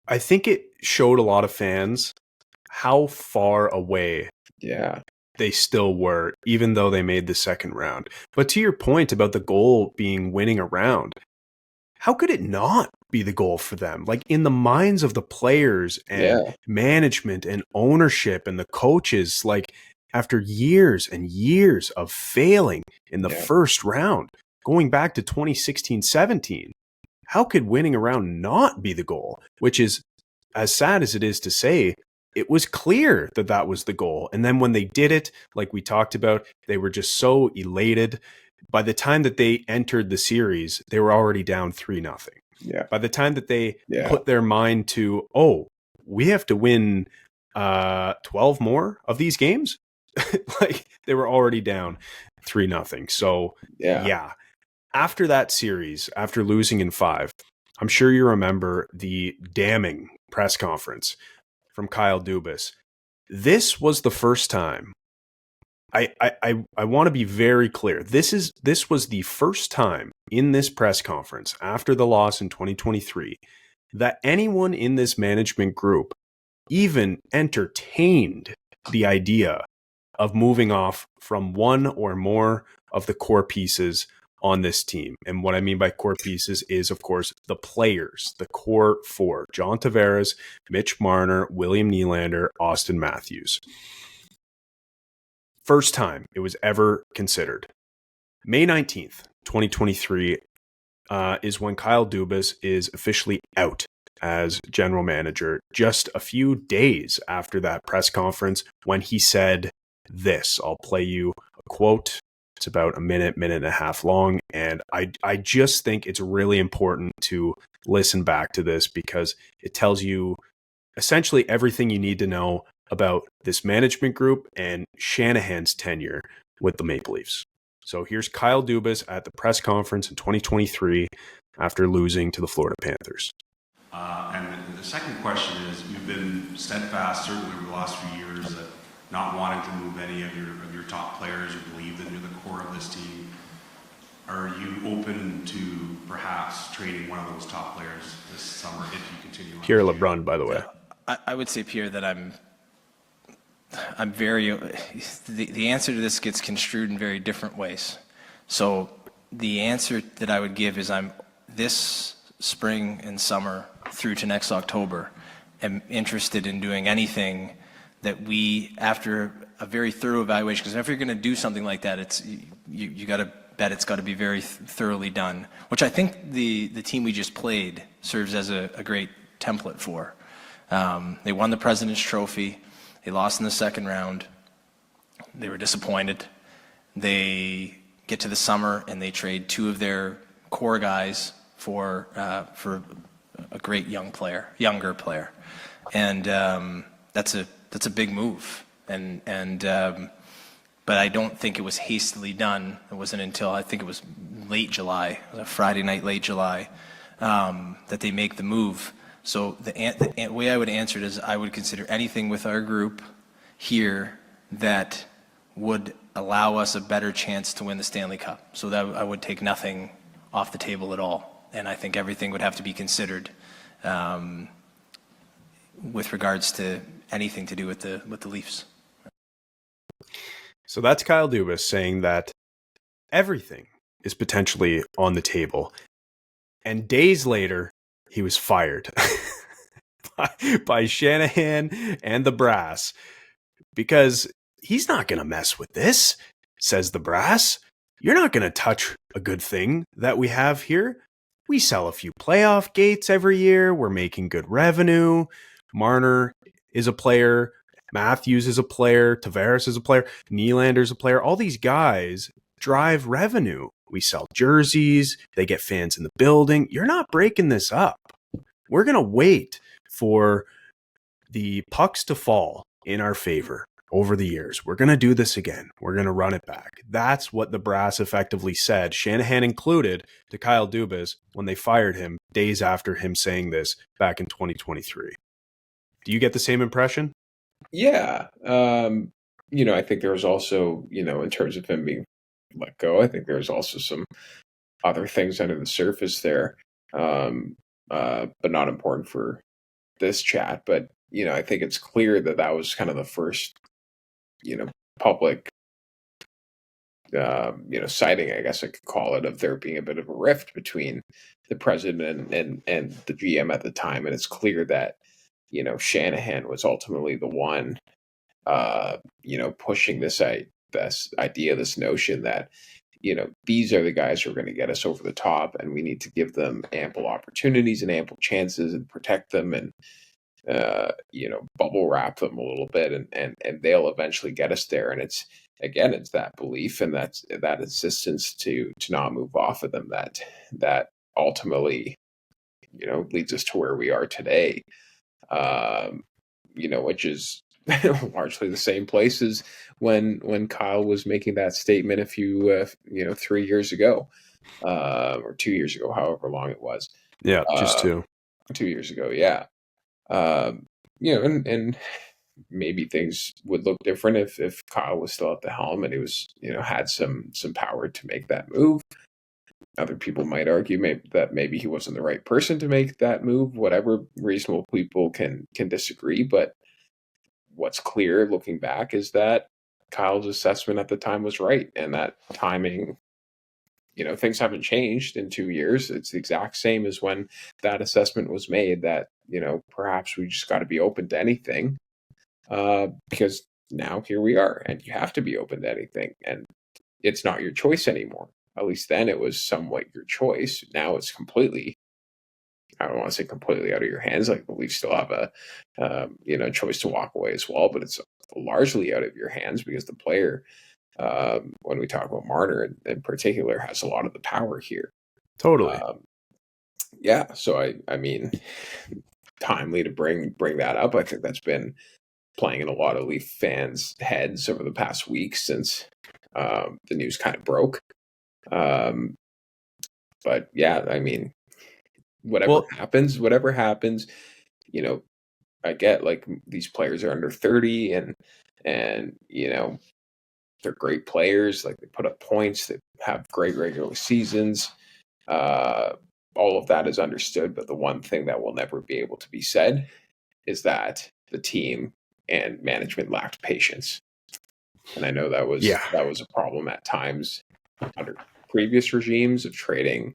Speaker 1: I think it showed a lot of fans how far away they still were, even though they made the second round. But to your point about the goal being winning a round, how could it not be the goal for them? Like, in the minds of the players and management and ownership and the coaches, like, after years and years of failing in the first round, going back to 2016-17, how could winning a round not be the goal? Which is, as sad as it is to say, it was clear that was the goal. And then when they did it, like we talked about, they were just so elated. By the time that they entered the series, they were already down 3-0.
Speaker 2: Yeah.
Speaker 1: By the time that they put their mind to, we have to win 12 more of these games, like, they were already down 3-0. So after that series, after losing in 5, I'm sure you remember the damning press conference from Kyle Dubas. This was the first time. I want to be very clear. This was the first time in this press conference after the loss in 2023 that anyone in this management group even entertained the idea of moving off from one or more of the core pieces on this team. And what I mean by core pieces is, of course, the players, the core 4: John Tavares, Mitch Marner, William Nylander, Austin Matthews. First time it was ever considered. May 19th, 2023 is when Kyle Dubas is officially out as general manager, just a few days after that press conference when he said this. I'll play you a quote. It's about a minute and a half long. And I just think it's really important to listen back to this, because it tells you essentially everything you need to know about this management group and Shanahan's tenure with the Maple Leafs. So here's Kyle Dubas at the press conference in 2023 after losing to the Florida Panthers.
Speaker 5: And the second question is, you've been steadfast, certainly over the last few years, that not wanting to move any of your top players. You believe that you're the core of this team. Are you open to perhaps trading one of those top players this summer if you continue?
Speaker 1: Pierre LeBrun, by the way.
Speaker 6: I would say, Pierre, that I'm very, the answer to this gets construed in very different ways. So the answer that I would give is, I'm this spring and summer through to next October am interested in doing anything that we, after a very thorough evaluation, because if you're going to do something like that, it's you got to bet it's got to be very thoroughly done, which I think the team we just played serves as a great template for. They won the President's Trophy. They lost in the second round. They were disappointed. They get to the summer and they trade 2 of their core guys for a great younger player, and that's a big move. But I don't think it was hastily done. It wasn't until, I think it was late July, a Friday night, late July, that they make the move. So the way I would answer it is, I would consider anything with our group here that would allow us a better chance to win the Stanley Cup. So that I would take nothing off the table at all. And I think everything would have to be considered with regards to anything to do with the Leafs.
Speaker 1: So that's Kyle Dubas saying that everything is potentially on the table. And days later, he was fired by Shanahan and the brass because he's not going to mess with this, says the brass. You're not going to touch a good thing that we have here. We sell a few playoff gates every year. We're making good revenue. Marner is a player. Matthews is a player. Tavares is a player. Nylander's a player. All these guys drive revenue. We sell jerseys. They get fans in the building. You're not breaking this up. We're going to wait for the pucks to fall in our favor over the years. We're going to do this again. We're going to run it back. That's what the brass effectively said, Shanahan included, to Kyle Dubas when they fired him days after him saying this back in 2023. Do you get the same impression?
Speaker 2: Yeah. I think there was also, in terms of him being let go, I think there's also some other things under the surface there, but not important for this chat. But, I think it's clear that was kind of the first, public, sighting, I guess I could call it, of there being a bit of a rift between the president and the GM at the time. And it's clear that, Shanahan was ultimately the one, pushing this idea, this notion that, these are the guys who are going to get us over the top, and we need to give them ample opportunities and ample chances and protect them and, bubble wrap them a little bit, and they'll eventually get us there. And it's that belief and that insistence to not move off of them that ultimately, leads us to where we are today. Which is largely the same place as when Kyle was making that statement a few, 3 years ago, or 2 years ago, however long it was.
Speaker 1: Yeah, just 2
Speaker 2: years ago. Yeah. And maybe things would look different if Kyle was still at the helm and he was, had some power to make that move. Other people might argue that maybe he wasn't the right person to make that move. Whatever, reasonable people can disagree. But what's clear looking back is that Kyle's assessment at the time was right. And that timing, things haven't changed in 2 years. It's the exact same as when that assessment was made, that, perhaps we just got to be open to anything, because now here we are, and you have to be open to anything. And it's not your choice anymore. At least then it was somewhat your choice. Now it's completely, I don't want to say completely out of your hands. Like, the Leafs still have a, choice to walk away as well, but it's largely out of your hands because the player, when we talk about Marner in particular, has a lot of the power here.
Speaker 1: Totally.
Speaker 2: Yeah. So I mean, timely to bring that up. I think that's been playing in a lot of Leaf fans' heads over the past week since the news kind of broke. But yeah, I mean, whatever happens, I get, like, these players are under 30 and they're great players. Like, they put up points, they have great regular seasons. All of that is understood, but the one thing that will never be able to be said is that the team and management lacked patience. And I know that was a problem at times under previous regimes of trading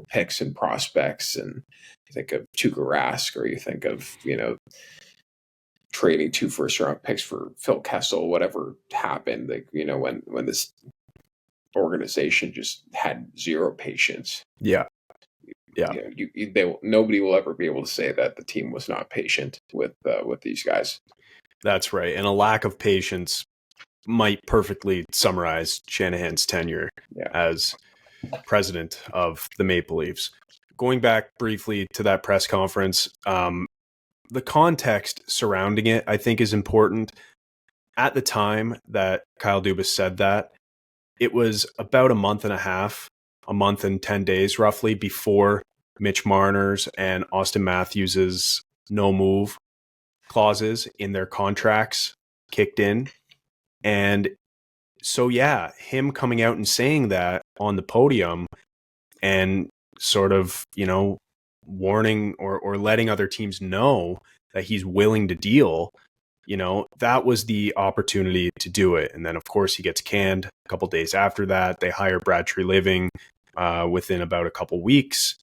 Speaker 2: picks and prospects. And you think of Tuukka Rask, or you think of, trading 2 first-round picks for Phil Kessel, whatever happened, like, when this organization just had zero patience.
Speaker 1: Yeah. Yeah.
Speaker 2: Nobody will ever be able to say that the team was not patient with these guys.
Speaker 1: That's right. And a lack of patience might perfectly summarize Shanahan's tenure as president of the Maple Leafs. Going back briefly to that press conference, the context surrounding it, I think, is important. At the time that Kyle Dubas said that, it was about a month and 10 days roughly before Mitch Marner's and Austin Matthews's no move clauses in their contracts kicked in. And so yeah, him coming out and saying that on the podium and sort of, warning or letting other teams know that he's willing to deal, that was the opportunity to do it. And then, of course, he gets canned a couple days after that. They hire Brad Treliving within about a couple weeks.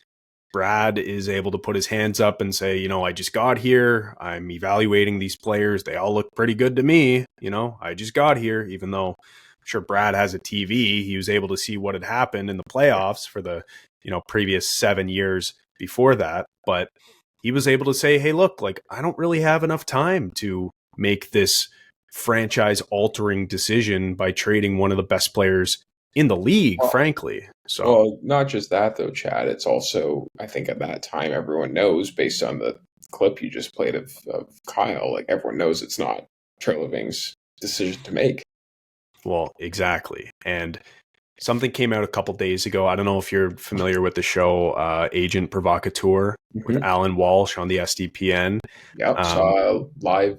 Speaker 1: Brad is able to put his hands up and say, I just got here. I'm evaluating these players. They all look pretty good to me. I just got here, even though I'm sure Brad has a TV. He was able to see what had happened in the playoffs for the, previous 7 years before that. But he was able to say, hey, look, like, I don't really have enough time to make this franchise altering decision by trading one of the best players in the league, frankly. So,
Speaker 2: well, not just that though, Chad. It's also, I think at that time, everyone knows based on the clip you just played of Kyle, like everyone knows it's not Treliving's decision to make.
Speaker 1: Well, exactly. And something came out a couple days ago. I don't know if you're familiar with the show Agent Provocateur with Alan Walsh on the SDPN.
Speaker 2: Yep, saw live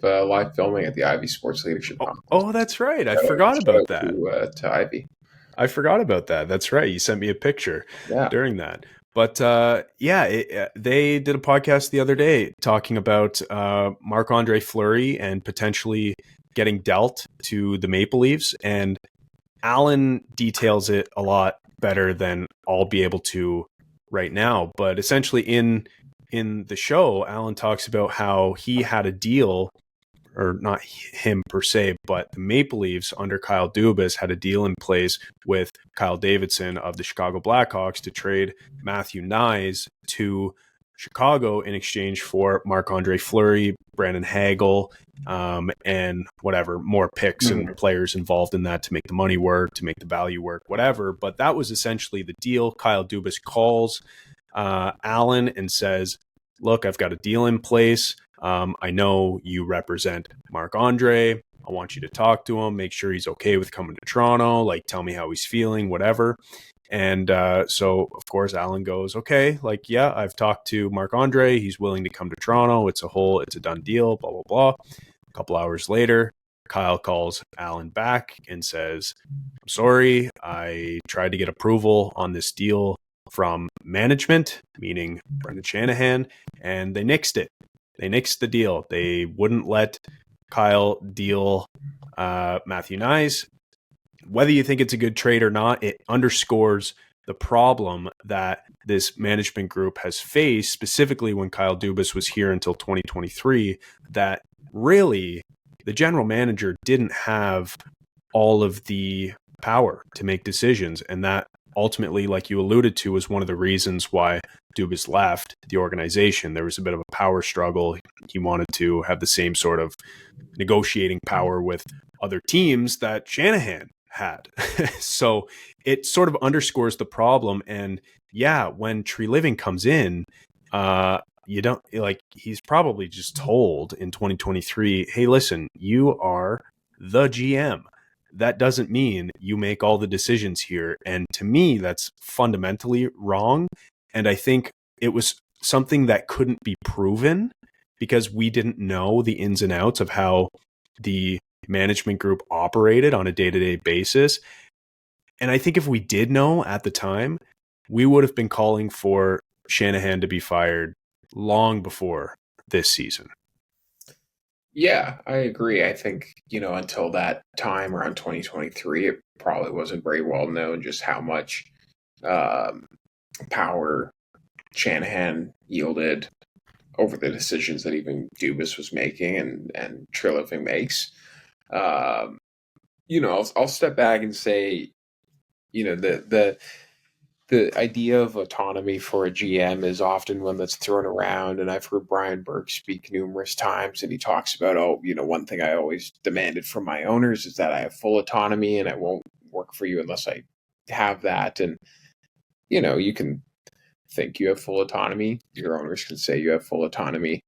Speaker 2: filming at the Ivy Sports Leadership Conference.
Speaker 1: Oh, that's right. I forgot about that.
Speaker 2: To Ivy.
Speaker 1: I forgot about that. That's right. You sent me a picture during that. But they did a podcast the other day talking about Marc-Andre Fleury and potentially getting dealt to the Maple Leafs. And Alan details it a lot better than I'll be able to right now. But essentially in the show, Alan talks about how he had a deal, or not him per se, but the Maple Leafs under Kyle Dubas had a deal in place with Kyle Davidson of the Chicago Blackhawks to trade Matthew Nyes to Chicago in exchange for Marc-Andre Fleury, Brandon Hagel, and whatever, more picks and players involved in that to make the money work, to make the value work, whatever. But that was essentially the deal. Kyle Dubas calls Alan and says, look, I've got a deal in place. I know you represent Marc-Andre. I want you to talk to him, make sure he's okay with coming to Toronto, like tell me how he's feeling, whatever. And so, of course, Alan goes, okay, like, yeah, I've talked to Marc-Andre. He's willing to come to Toronto. It's a done deal, blah, blah, blah. A couple hours later, Kyle calls Alan back and says, I'm sorry, I tried to get approval on this deal from management, meaning Brendan Shanahan, and they nixed it. They nixed the deal. They wouldn't let Kyle deal Matthew Nyes. Whether you think it's a good trade or not, it underscores the problem that this management group has faced, specifically when Kyle Dubas was here until 2023, that really the general manager didn't have all of the power to make decisions. And that ultimately, like you alluded to, was one of the reasons why Dubas left the organization. There was a bit of a power struggle. He wanted to have the same sort of negotiating power with other teams that Shanahan had. So it sort of underscores the problem. And yeah, when Treliving comes in, you don't, like, he's probably just told in 2023, hey, listen, you are the GM. That doesn't mean you make all the decisions here. And to me, that's fundamentally wrong. And I think it was something that couldn't be proven because we didn't know the ins and outs of how the management group operated on a day-to-day basis. And I think if we did know at the time, we would have been calling for Shanahan to be fired long before this season.
Speaker 2: Yeah, I agree. I think, until that time around 2023, it probably wasn't very well known just how much power Shanahan yielded over the decisions that even Dubas was making and Treliving makes. I'll step back and say, the idea of autonomy for a GM is often one that's thrown around, and I've heard Brian Burke speak numerous times, and he talks about, one thing I always demanded from my owners is that I have full autonomy, and I won't work for you unless I have that. And, you can think you have full autonomy. Your owners can say you have full autonomy,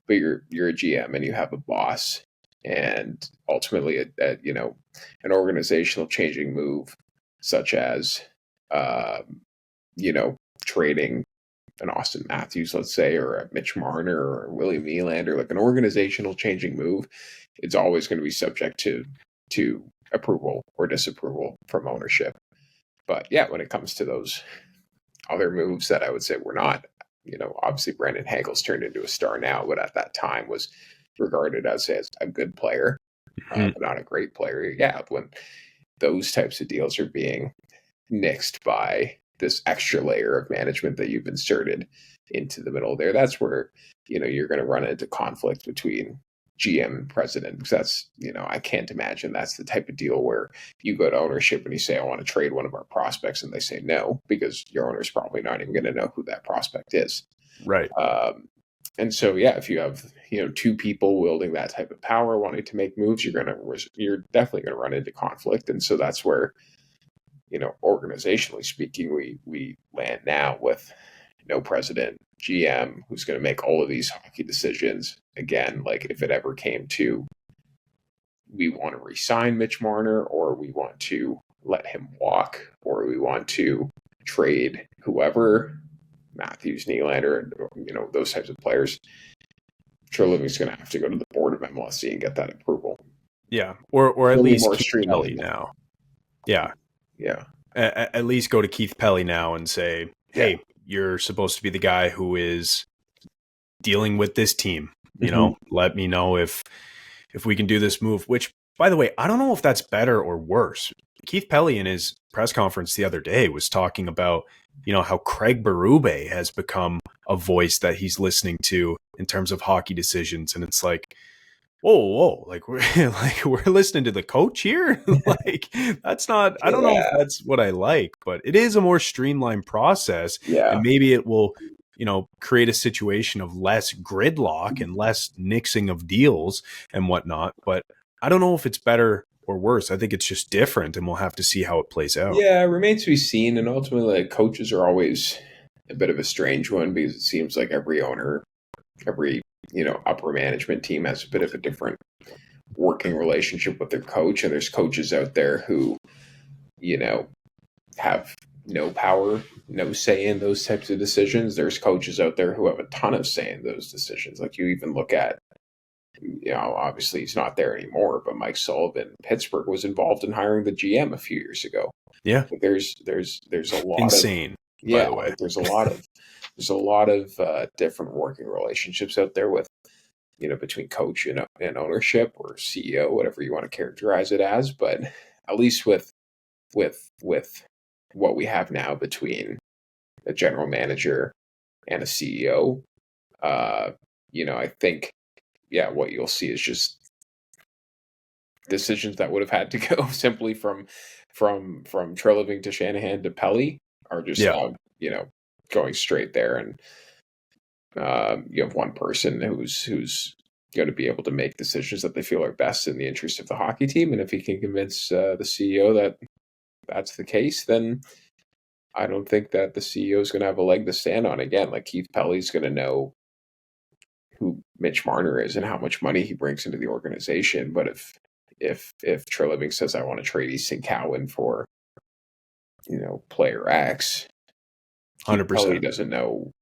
Speaker 2: but you're a GM and you have a boss. And ultimately, an organizational changing move, such as trading an Austin Matthews, let's say, or a Mitch Marner or a William Nylander, like an organizational changing move, it's always going to be subject to approval or disapproval from ownership. But yeah, when it comes to those other moves that I would say were not, obviously Brandon Hagel's turned into a star now, but at that time was regarded as a good player, but not a great player. Yeah, when those types of deals are being nixed by this extra layer of management that you've inserted into the middle there, that's where, you're going to run into conflict between GM and president, because that's, I can't imagine that's the type of deal where you go to ownership and you say, I want to trade one of our prospects, and they say no, because your owner's probably not even going to know who that prospect is.
Speaker 1: Right.
Speaker 2: And so, yeah, if you have, two people wielding that type of power wanting to make moves, you're definitely going to run into conflict. And so that's where, organizationally speaking, we land now with no president, GM, who's going to make all of these hockey decisions. Again, like if it ever came to, we want to re-sign Mitch Marner, or we want to let him walk, or we want to trade whoever, Matthews, Nylander, those types of players, Treliving's going to have to go to the board of MLSE and get that approval.
Speaker 1: Yeah, or at least
Speaker 2: more
Speaker 1: Keith Pelly now. Yeah. At least go to Keith Pelly now and say, hey, you're supposed to be the guy who is dealing with this team. Let me know if we can do this move, which, by the way, I don't know if that's better or worse. Keith Pelly in his press conference the other day was talking about, how Craig Berube has become a voice that he's listening to in terms of hockey decisions. And it's like, whoa, like we're listening to the coach here. Like that's not, I don't know if that's what I like, but it is a more streamlined process.
Speaker 2: Yeah.
Speaker 1: And maybe it will, create a situation of less gridlock and less nixing of deals and whatnot. But I don't know if it's better or worse. I think it's just different, and we'll have to see how it plays out.
Speaker 2: Yeah, it remains to be seen. And ultimately, like, coaches are always a bit of a strange one, because it seems like every owner, every upper management team has a bit of a different working relationship with their coach. And there's coaches out there who, have no power, no say in those types of decisions. There's coaches out there who have a ton of say in those decisions. Like you even look at, obviously he's not there anymore, but Mike Sullivan, Pittsburgh, was involved in hiring the GM a few years ago.
Speaker 1: Yeah.
Speaker 2: There's a lot
Speaker 1: insane.
Speaker 2: Yeah,
Speaker 1: by the way.
Speaker 2: there's a lot of different working relationships out there with, between coach and ownership, or CEO, whatever you want to characterize it as. But at least with what we have now between a general manager and a CEO, I think, what you'll see is just decisions that would have had to go simply from Treliving to Shanahan to Pelly are just going straight there. And you have one person who's going to be able to make decisions that they feel are best in the interest of the hockey team. And if he can convince the CEO that that's the case, then I don't think that the CEO is going to have a leg to stand on. Again, like Keith Pelly's going to know who Mitch Marner is and how much money he brings into the organization. But if Treliving says, I want to trade Easton Cowan for, player X,
Speaker 1: 100%.
Speaker 2: Pelly doesn't know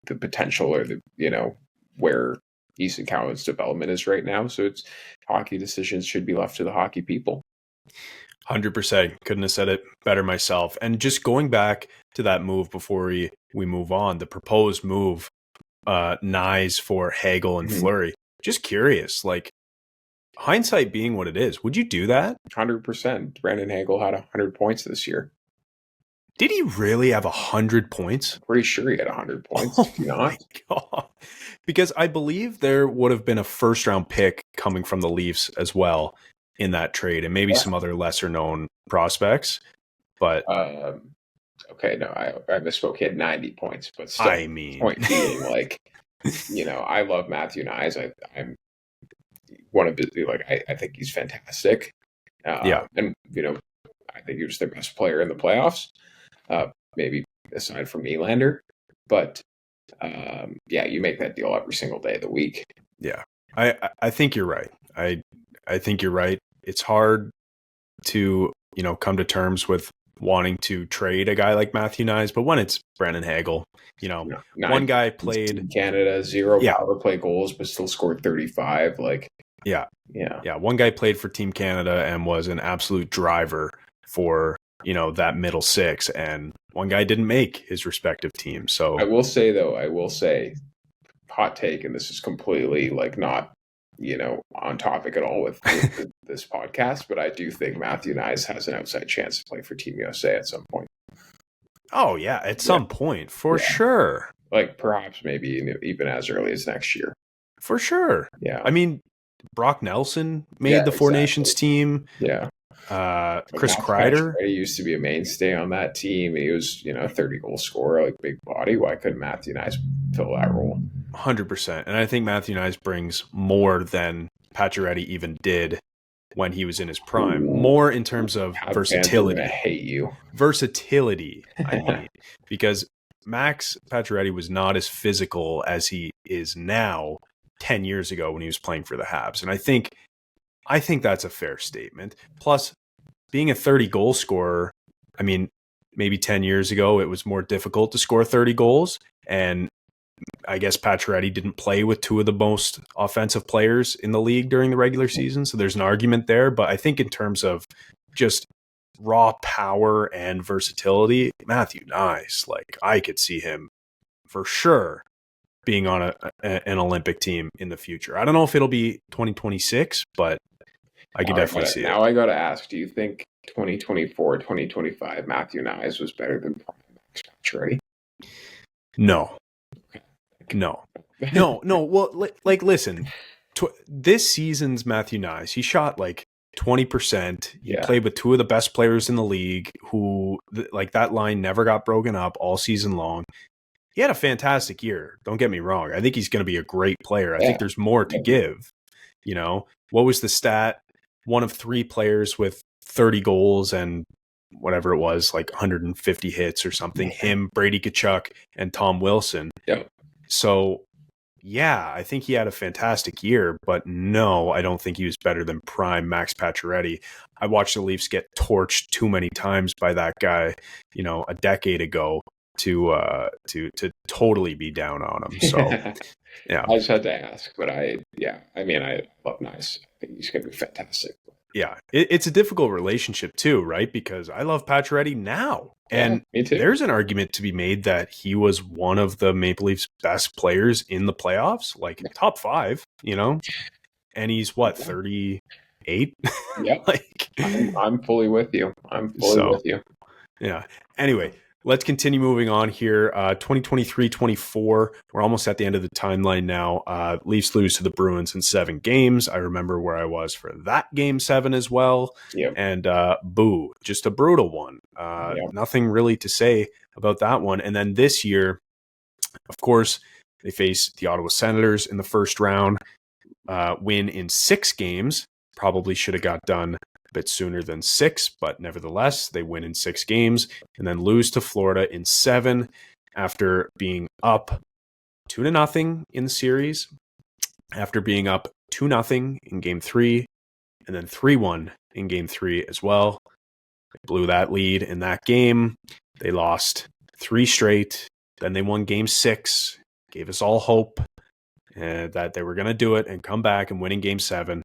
Speaker 2: the potential or the, where Easton Cowan's development is right now. So it's hockey decisions should be left to the hockey people.
Speaker 1: 100%. Couldn't have said it better myself. And just going back to that move before we move on, the proposed move, Nyes for Hagel and Fleury. Just curious, like, hindsight being what it is, would you do that?
Speaker 2: 100%. Brandon Hagel had 100 points this year.
Speaker 1: Did he really have 100 points?
Speaker 2: Pretty sure he had 100 points.
Speaker 1: Oh my God. Because I believe there would have been a first-round pick coming from the Leafs as well in that trade, and maybe some other lesser-known prospects. But
Speaker 2: okay, no, I misspoke. He had 90 points, but still,
Speaker 1: I mean,
Speaker 2: point being, like, I love Matthew Nyes. I'm one of his, I think he's fantastic. And I think he was their best player in the playoffs. Maybe aside from Nylander, but you make that deal every single day of the week.
Speaker 1: Yeah, I think you're right. I think you're right. It's hard to come to terms with wanting to trade a guy like Matthew Nyes, but when it's Brandon Hagel, one guy played
Speaker 2: in Canada, 0 power play goals, but still scored 35. Like,
Speaker 1: Yeah.
Speaker 2: Yeah.
Speaker 1: Yeah. One guy played for Team Canada and was an absolute driver for, that middle six. And one guy didn't make his respective team. So
Speaker 2: I will say, hot take, and this is completely like not, on topic at all with this podcast, but I do think Matthew Nyes has an outside chance to play for Team USA at some point.
Speaker 1: oh yeah, at some point, for
Speaker 2: Yeah.
Speaker 1: sure.
Speaker 2: Like perhaps maybe even as early as next year.
Speaker 1: For sure.
Speaker 2: Yeah.
Speaker 1: I mean, Brock Nelson made the Four
Speaker 2: exactly.
Speaker 1: Nations team.
Speaker 2: Yeah.
Speaker 1: Chris
Speaker 2: Matt
Speaker 1: Kreider.
Speaker 2: He used to be a mainstay on that team. He was, a 30-goal scorer, like big body. Why couldn't Matthew Nyes fill that role?
Speaker 1: 100%. And I think Matthew Nyes brings more than Pacioretty even did when he was in his prime. More in terms of versatility.
Speaker 2: I hate you.
Speaker 1: Versatility, I mean. Because Max Pacioretty was not as physical as he is now 10 years ago when he was playing for the Habs. And I think that's a fair statement. Plus, being a 30-goal scorer, I mean, maybe 10 years ago, it was more difficult to score 30 goals. And I guess Pacioretty didn't play with two of the most offensive players in the league during the regular season. So there's an argument there. But I think in terms of just raw power and versatility, Matthew Nyes, like I could see him for sure being on an Olympic team in the future. I don't know if it'll be 2026, but I could definitely see it.
Speaker 2: Now I got to ask, do you think 2024, 2025 Matthew Nyes was better than Max Pacioretty?
Speaker 1: No. Well, like, listen, this season's Matthew Nyes, he shot like 20%. He played with two of the best players in the league who, like, that line never got broken up all season long. He had a fantastic year. Don't get me wrong. I think he's going to be a great player. I think there's more to give. What was the stat? One of three players with 30 goals and whatever it was, like 150 hits or something. Him, Brady Tkachuk, and Tom Wilson.
Speaker 2: Yep.
Speaker 1: So, yeah, I think he had a fantastic year, but no, I don't think he was better than prime Max Pacioretty. I watched the Leafs get torched too many times by that guy, a decade ago to totally be down on him. So, yeah.
Speaker 2: I just had to ask, but I love Nyes. I think he's going to be fantastic.
Speaker 1: Yeah, it's a difficult relationship too, right? Because I love Pacioretty now. And
Speaker 2: me too.
Speaker 1: There's an argument to be made that he was one of the Maple Leafs' best players in the playoffs, like top 5, and he's 38?
Speaker 2: Yeah. I'm fully with you. With you.
Speaker 1: Yeah. Anyway, let's continue moving on here. 2023-24, we're almost at the end of the timeline now. Leafs lose to the Bruins in 7 games. I remember where I was for that game 7 as well.
Speaker 2: Yep.
Speaker 1: And just a brutal one. Nothing really to say about that one. And then this year, of course, they face the Ottawa Senators in the first round, win in 6 games. Probably should have got done a bit sooner than 6, but nevertheless, they win in 6 games and then lose to Florida in 7 after being up 2-0 in the series, after being up 2-0 in game 3, and then 3-1 in game 3 as well. They blew that lead in that game. They lost 3 straight. Then they won game 6, gave us all hope that they were going to do it and come back and win in game 7.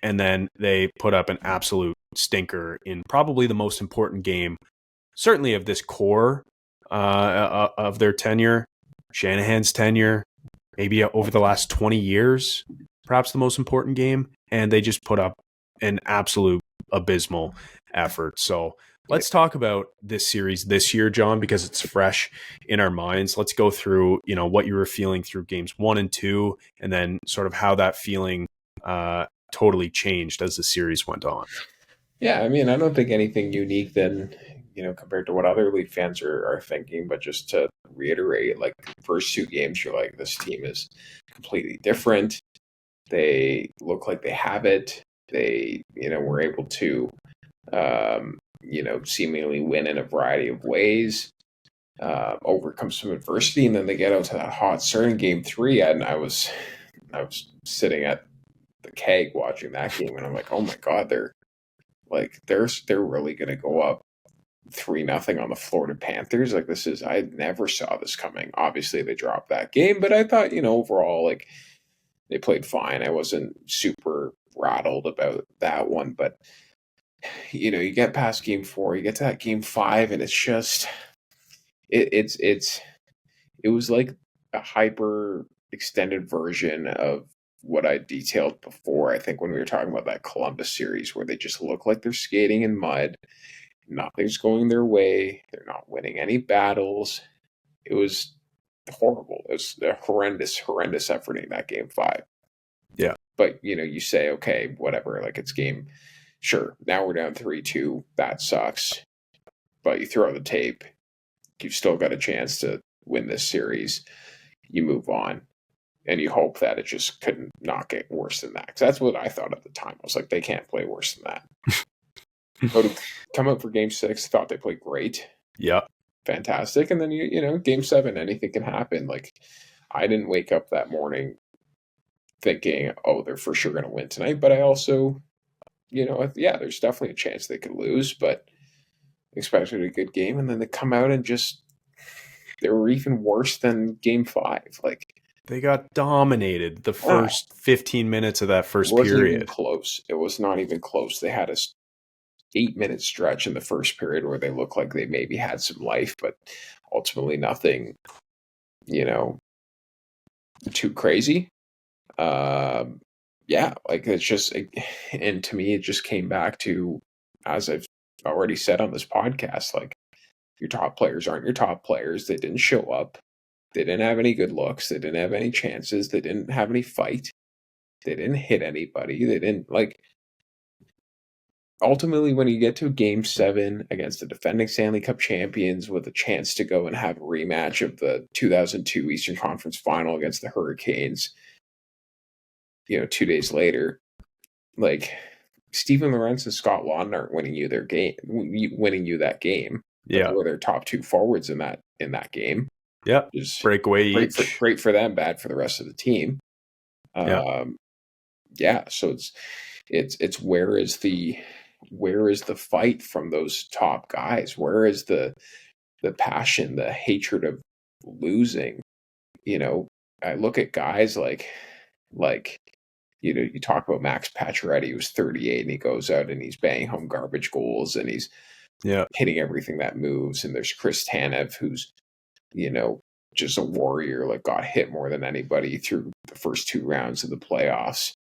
Speaker 1: And then they put up an absolute stinker in probably the most important game, certainly of this core of their tenure, Shanahan's tenure, maybe over the last 20 years, perhaps the most important game. And they just put up an absolute abysmal effort. So let's talk about this series this year, John, because it's fresh in our minds. Let's go through, what you were feeling through games 1 and 2, and then sort of how that feeling totally changed as the series went on.
Speaker 2: Yeah, I mean, I don't think anything unique then, compared to what other Leaf fans are thinking, but just to reiterate, like the first 2 games, you're like, this team is completely different. They look like they have it. They, were able to, seemingly win in a variety of ways, overcome some adversity, and then they get out to that hot start in game 3, and I was sitting at the keg watching that game, and I'm like, oh my god, they're really gonna go up 3-0 on the Florida Panthers. Like, I never saw this coming. Obviously they dropped that game, but I thought, overall, like, they played fine. I wasn't super rattled about that one. But, you get past game 4, you get to that game 5, and it's just, it was like a hyper extended version of what I detailed before. I think when we were talking about that Columbus series, where they just look like they're skating in mud, nothing's going their way, they're not winning any battles. It was horrible. It was a horrendous effort in that game 5.
Speaker 1: Yeah.
Speaker 2: But you say, okay, whatever, like it's game. Sure, now we're down 3-2. That sucks. But you throw the tape. You've still got a chance to win this series. You move on. And you hope that it just couldn't not get worse than that. Because that's what I thought at the time. I was like, they can't play worse than that. But to come up for game 6, thought they played great.
Speaker 1: Yeah.
Speaker 2: Fantastic. And then, game 7, anything can happen. Like, I didn't wake up that morning thinking, oh, they're for sure going to win tonight. But I also, there's definitely a chance they could lose. But expected a good game. And then they come out and just, they were even worse than game 5. Like,
Speaker 1: they got dominated the first 15 minutes of that first period. It wasn't even
Speaker 2: close. It was not even close. They had a 8-minute stretch in the first period where they looked like they maybe had some life, but ultimately nothing, too crazy. Like it's just, and to me, it just came back to, as I've already said on this podcast, like your top players aren't your top players. They didn't show up. They didn't have any good looks. They didn't have any chances. They didn't have any fight. They didn't hit anybody. They didn't ultimately, when you get to game 7 against the defending Stanley Cup champions with a chance to go and have a rematch of the 2002 Eastern Conference Final against the Hurricanes, 2 days later, like Steven Lorentz and Scott Laughton aren't winning you that game.
Speaker 1: Yeah,
Speaker 2: were their top 2 forwards in that game.
Speaker 1: Yeah,
Speaker 2: just
Speaker 1: breakaway
Speaker 2: great for them, bad for the rest of the team. So it's where is the fight from those top guys? Where is the passion, the hatred of losing? I look at guys like you talk about Max Pacioretty, who's 38, and he goes out and he's banging home garbage goals and he's hitting everything that moves. And there's Chris Tanev, who's just a warrior, like got hit more than anybody through the first 2 rounds of the playoffs,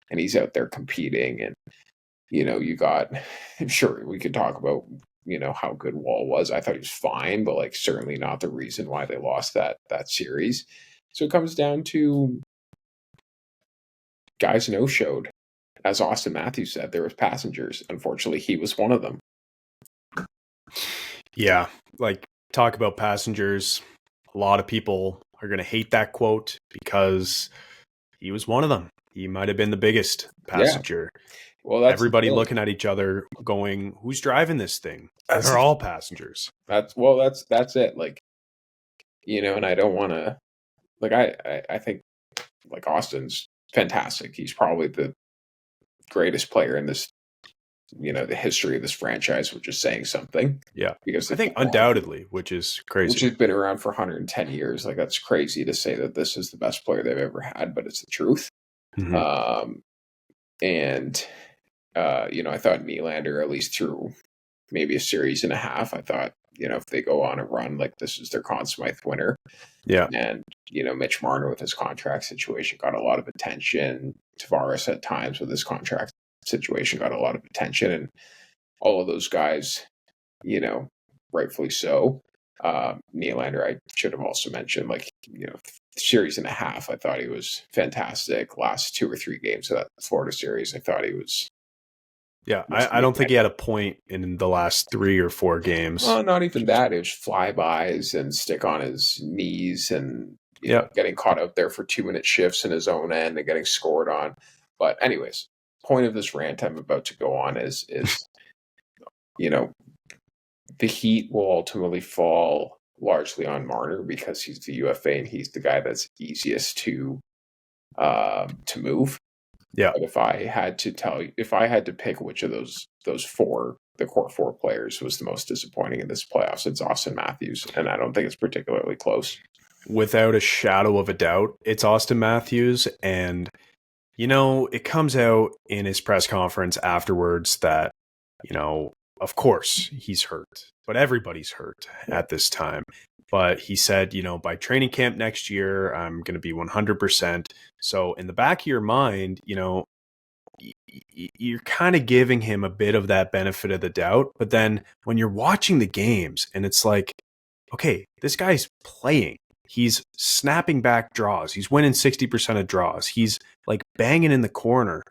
Speaker 2: and he's out there competing. And you got, sure, we could talk about how good Wall was. I thought he was fine, but like certainly not the reason why they lost that series. So it comes down to guys no-showed. As Austin Matthews said, there was passengers. Unfortunately, he was one of them.
Speaker 1: Yeah, like talk about passengers. A lot of people are going to hate that quote because he was one of them. He might have been the biggest passenger. Yeah. Well, that's everybody looking at each other going, who's driving this thing? They're all passengers.
Speaker 2: That's it. Like, and I don't want to, like, I think like Austin's fantastic. He's probably the greatest player in this, the history of this franchise, which is saying something.
Speaker 1: Yeah. Because I think undoubtedly, which is crazy.
Speaker 2: Which has been around for 110 years. Like, that's crazy to say that this is the best player they've ever had, but it's the truth. Mm-hmm. I thought Nylander, at least through maybe a series and a half, I thought, if they go on a run, like this is their Conn Smythe winner.
Speaker 1: Yeah.
Speaker 2: And, Mitch Marner with his contract situation got a lot of attention. Tavares at times with his contract situation got a lot of attention, and all of those guys, rightfully so. Nylander, I should have also mentioned, series and a half, I thought he was fantastic. Last 2 or 3 games of that Florida series, I thought he was.
Speaker 1: Yeah, I don't think he had a point in the last 3 or 4 games.
Speaker 2: Oh, not even that. It was flybys and stick on his knees and getting caught out there for 2-minute shifts in his own end and getting scored on. But anyways, point of this rant I'm about to go on is the heat will ultimately fall largely on Marner because he's the UFA and he's the guy that's easiest to move.
Speaker 1: Yeah.
Speaker 2: But if I had to pick which of those 4, the core 4 players was the most disappointing in this playoffs, it's Austin Matthews, and I don't think it's particularly close.
Speaker 1: Without a shadow of a doubt, it's Austin Matthews, and It comes out in his press conference afterwards that, of course he's hurt, but everybody's hurt at this time. But he said, by training camp next year, I'm going to be 100%. So in the back of your mind, you're kind of giving him a bit of that benefit of the doubt. But then when you're watching the games and it's like, okay, this guy's playing. He's snapping back draws. He's winning 60% of draws. He's like banging in the corner.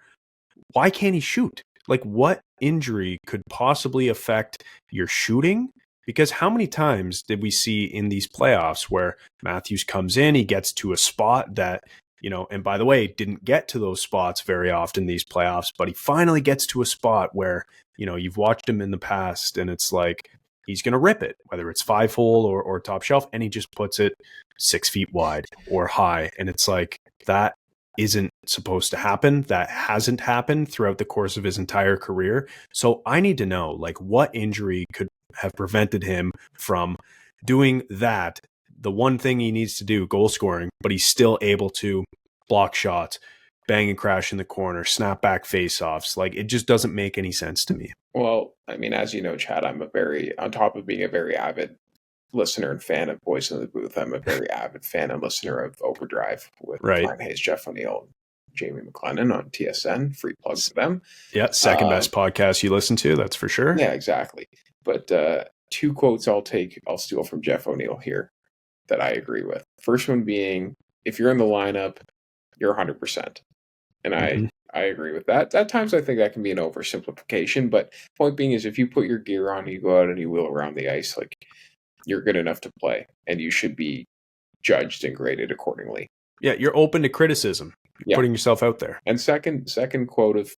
Speaker 1: Why can't he shoot? Like, what injury could possibly affect your shooting? Because how many times did we see in these playoffs where Matthews comes in, he gets to a spot that, and by the way, didn't get to those spots very often these playoffs, but he finally gets to a spot where, you've watched him in the past and it's like, he's going to rip it, whether it's 5-hole or top shelf, and he just puts it 6 feet wide or high. And it's like, that isn't supposed to happen. That hasn't happened throughout the course of his entire career. So I need to know, like, what injury could have prevented him from doing that, the one thing he needs to do, goal scoring, but he's still able to block shots, bang and crash in the corner, snap back face-offs. Like, it just doesn't make any sense to me.
Speaker 2: Well, I mean, as you know, Chad, on top of being a very avid listener and fan of Boys in the Booth, I'm a very avid fan and listener of Overdrive with Brian Hayes, Jeff O'Neill, and Jamie McLennan on TSN. Free plug for them.
Speaker 1: Yeah, second best podcast you listen to, that's for sure.
Speaker 2: Yeah, exactly. But 2 quotes I'll steal from Jeff O'Neill here that I agree with. First one being, if you're in the lineup, you're 100%. And I agree with that. At times I think that can be an oversimplification, but point being is if you put your gear on, you go out and you wheel around the ice, like, you're good enough to play and you should be judged and graded accordingly.
Speaker 1: Yeah, you're open to criticism. You're putting yourself out there.
Speaker 2: And second quote of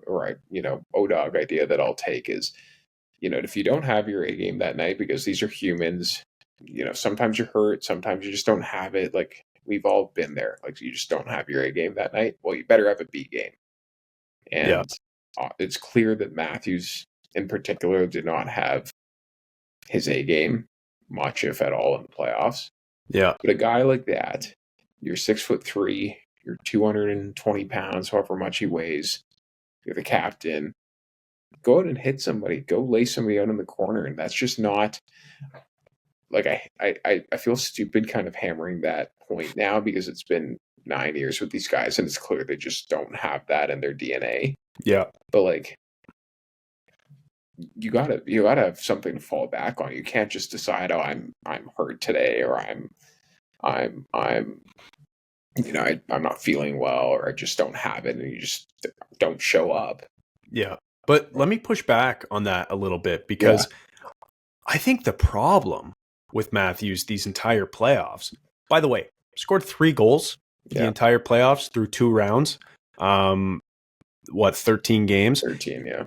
Speaker 2: O-Dog idea that I'll take is, if you don't have your A game that night, because these are humans, sometimes you're hurt, sometimes you just don't have it. Like, we've all been there. Like, you just don't have your A game that night. Well, you better have a B game. And it's clear that Matthews in particular did not have his A game much, if at all, in the playoffs.
Speaker 1: Yeah.
Speaker 2: But a guy like that, you're 6'3", you're 220 pounds, however much he weighs, you're the captain, go out and hit somebody, go lay somebody out in the corner. And that's just not, like, I feel stupid kind of hammering that point now because it's been 9 years with these guys and it's clear they just don't have that in their DNA.
Speaker 1: Yeah.
Speaker 2: But, like, you gotta have something to fall back on. You can't just decide, oh, I'm hurt today, or I'm not feeling well, or I just don't have it, and you just don't show up.
Speaker 1: Yeah. But let me push back on that a little bit, because I think the problem with Matthews these entire playoffs, by the way, scored 3 goals the entire playoffs through 2 rounds. 13 games?
Speaker 2: 13, yeah.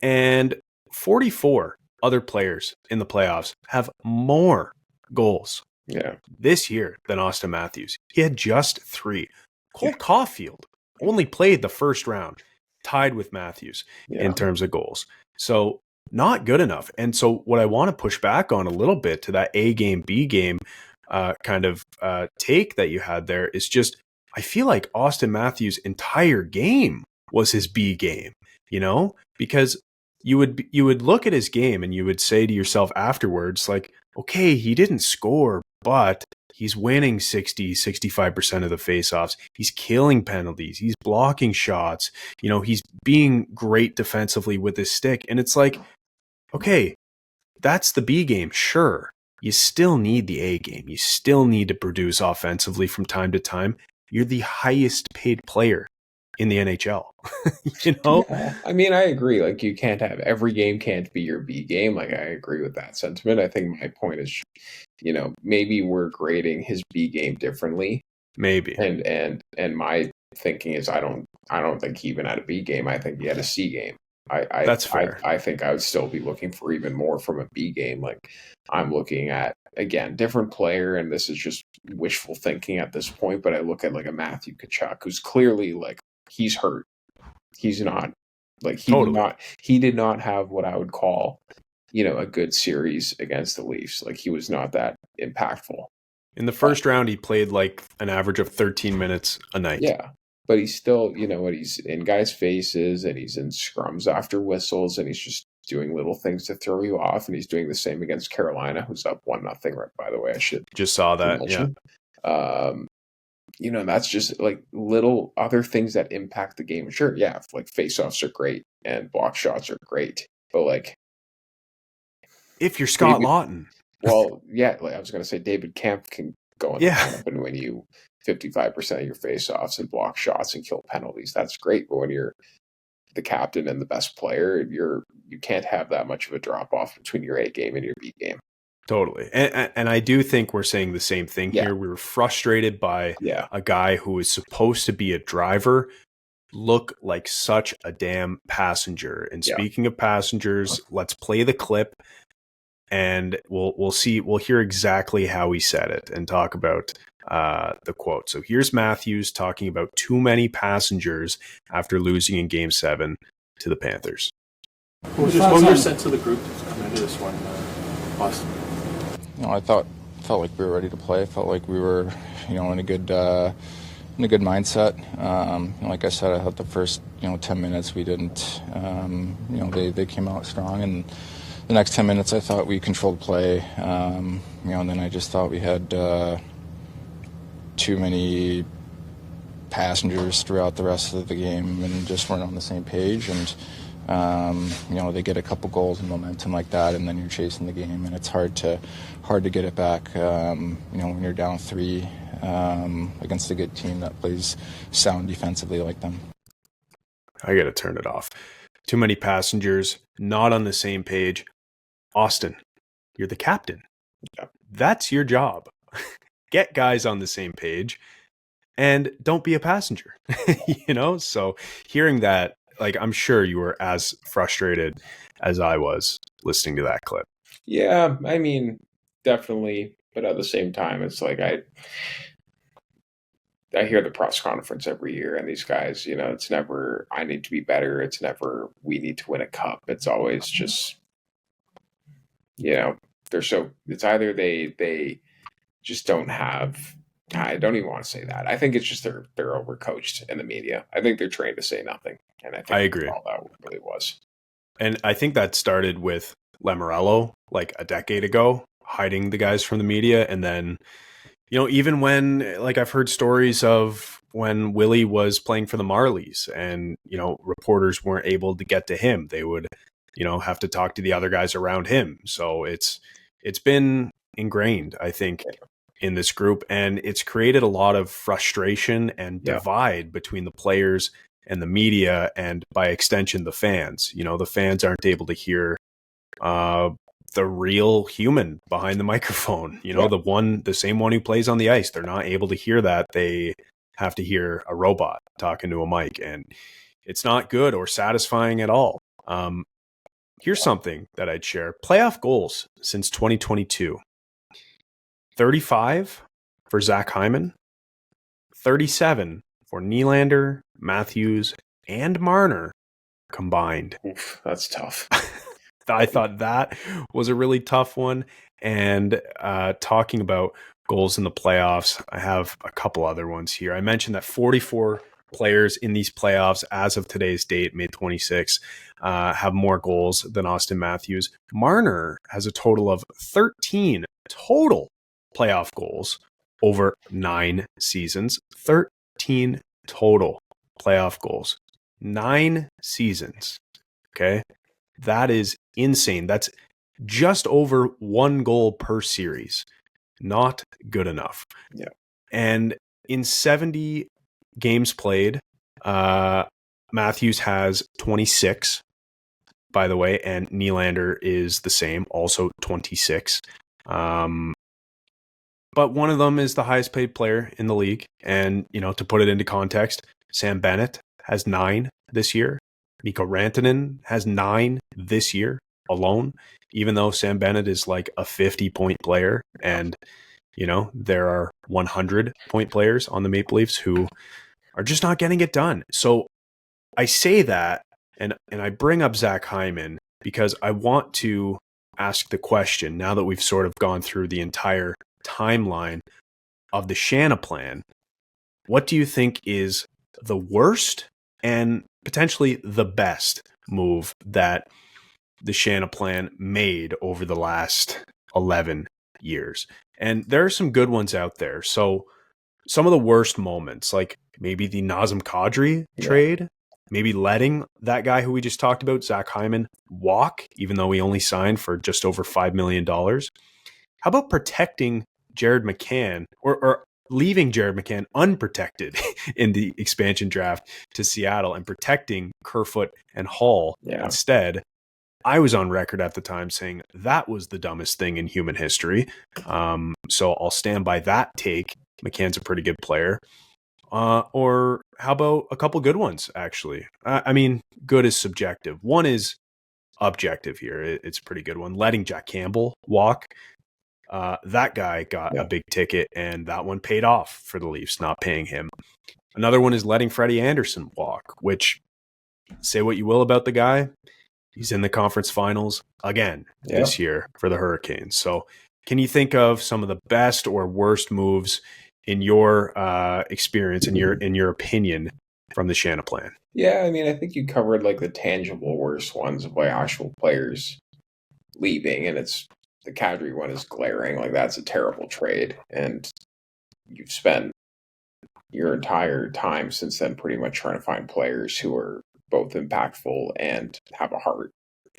Speaker 1: And 44 other players in the playoffs have more goals this year than Austin Matthews. He had just 3. Cole Caulfield only played the first round, tied with Matthews in terms of goals. So not good enough. And so what I want to push back on a little bit to that A game, B game kind of take that you had there is just, I feel like Austin Matthews' entire game was his B game, because you would look at his game and you would say to yourself afterwards, like, okay, he didn't score, but he's winning 65% of the faceoffs. He's killing penalties. He's blocking shots. He's being great defensively with his stick. And it's like, okay, that's the B game. Sure. You still need the A game. You still need to produce offensively from time to time. You're the highest paid player in the NHL.
Speaker 2: Yeah. I mean, I agree. Like, you can't have every game can't be your B game. Like, I agree with that sentiment. I think my point is, maybe we're grading his B game differently.
Speaker 1: Maybe.
Speaker 2: And my thinking is, I don't think he even had a B game. I think he had a C game.
Speaker 1: That's fair.
Speaker 2: I think I would still be looking for even more from a B game. Like, I'm looking at, again, different player, and this is just wishful thinking at this point, but I look at, like, a Matthew Tkachuk, who's clearly, like, he's hurt. He's not, like, he did not have what I would call, a good series against the Leafs. Like, he was not that impactful.
Speaker 1: In the first round, he played like an average of 13 minutes a night.
Speaker 2: Yeah. but he's still, you know what, he's in guys' faces and he's in scrums after whistles and he's just doing little things to throw you off. And he's doing the same against Carolina, who's up 1-0, right? By the way, I should
Speaker 1: just saw that.
Speaker 2: mention. Yeah. You know, that's just like little other things that impact the game. Sure, yeah, like face-offs are great and block shots are great, but like
Speaker 1: if you're Scott Lawton,
Speaker 2: well, yeah, like I was going to say David Kemp can go in the lineup and win you 55% of your face-offs and block shots and kill penalties. That's great, but when you're the captain and the best player, you can't have that much of a drop-off between your A game and your B game.
Speaker 1: Totally. And I do think we're saying the same thing here. We were frustrated by a guy who is supposed to be a driver look like such a damn passenger. And speaking of passengers, let's play the clip and we'll hear exactly how he said it and talk about the quote. So here's Matthews talking about too many passengers after losing in Game 7 to the Panthers.
Speaker 7: What was your sense of the group coming into this one, Austin?
Speaker 8: You know, I felt like we were ready to play. I felt like we were, you know, in a good mindset. You know, like I said, I thought the first, 10 minutes we didn't, you know, they came out strong, and the next 10 minutes I thought we controlled play. You know, and then I just thought we had too many passengers throughout the rest of the game and just weren't on the same page. And you know, they get a couple goals and momentum like that, and then you're chasing the game, and it's hard to get it back. You know, when you're down 3 against a good team that plays sound defensively like them.
Speaker 1: I got to turn it off. Too many passengers, not on the same page. Austin, you're the captain. That's your job. Get guys on the same page and don't be a passenger. You know, so hearing that, like, I'm sure you were as frustrated as I was listening to that clip.
Speaker 2: Yeah, I mean, definitely. But at the same time, it's like I hear the press conference every year, and these guys, you know, it's never, I need to be better. It's never, we need to win a cup. It's always just, you know, it's either they just don't have, I don't even want to say that. I think it's just they're overcoached in the media. I think they're trained to say nothing. And I think
Speaker 1: I agree.
Speaker 2: All that really was.
Speaker 1: And I think that started with Lamoriello like a decade ago, hiding the guys from the media. And then, you know, even when, like, I've heard stories of when Willie was playing for the Marlies and, you know, reporters weren't able to get to him. They would, you know, have to talk to the other guys around him. So it's been ingrained, I think, in this group, and it's created a lot of frustration and divide between the players and the media, and by extension, the fans. You know, the fans aren't able to hear the real human behind the microphone. You know, the same one who plays on the ice. They're not able to hear that. They have to hear a robot talking to a mic, and it's not good or satisfying at all. Here's something that I'd share. Playoff goals since 2022. 35 for Zach Hyman, 37 for Nylander, Matthews, and Marner combined.
Speaker 2: Oof, that's tough.
Speaker 1: I thought that was a really tough one. And talking about goals in the playoffs, I have a couple other ones here. I mentioned that 44 players in these playoffs as of today's date, May 26, have more goals than Austin Matthews. Marner has a total of 13 total playoff goals over 9 seasons. 13 total playoff goals. 9 seasons. Okay. That is insane. That's just over 1 goal per series. Not good enough.
Speaker 2: Yeah.
Speaker 1: And in 70 games played, Matthews has 26, by the way, and Nylander is the same, also 26. But one of them is the highest paid player in the league. And, you know, to put it into context, Sam Bennett has 9 this year. Mikko Rantanen has 9 this year alone, even though Sam Bennett is like a 50-point player. And, you know, there are 100-point players on the Maple Leafs who are just not getting it done. So I say that, and I bring up Zach Hyman because I want to ask the question, now that we've sort of gone through the entire timeline of the Shana-plan, what do you think is the worst and potentially the best move that the Shana-plan made over the last 11 years. And there are some good ones out there. So some of the worst moments, like maybe the Nazem Kadri trade, maybe letting that guy who we just talked about, Zach Hyman, walk, even though he only signed for just over $5 million. How about protecting Jared McCann or leaving Jared McCann unprotected in the expansion draft to Seattle and protecting Kerfoot and Hall instead? I was on record at the time saying that was the dumbest thing in human history. So I'll stand by that take. McCann's a pretty good player. Or how about a couple good ones, actually? I mean, good is subjective. One is objective here. It's a pretty good one. Letting Jack Campbell walk. That guy got a big ticket, and that one paid off for the Leafs, not paying him. Another one is letting Freddie Anderson walk, which, say what you will about the guy, he's in the conference finals again this year for the Hurricanes. So can you think of some of the best or worst moves in your experience, in your opinion, from the Shana-plan?
Speaker 2: Yeah, I mean, I think you covered like the tangible worst ones of like actual players leaving, and it's the Kadri one is glaring. Like, that's a terrible trade, and you've spent your entire time since then pretty much trying to find players who are both impactful and have a heart.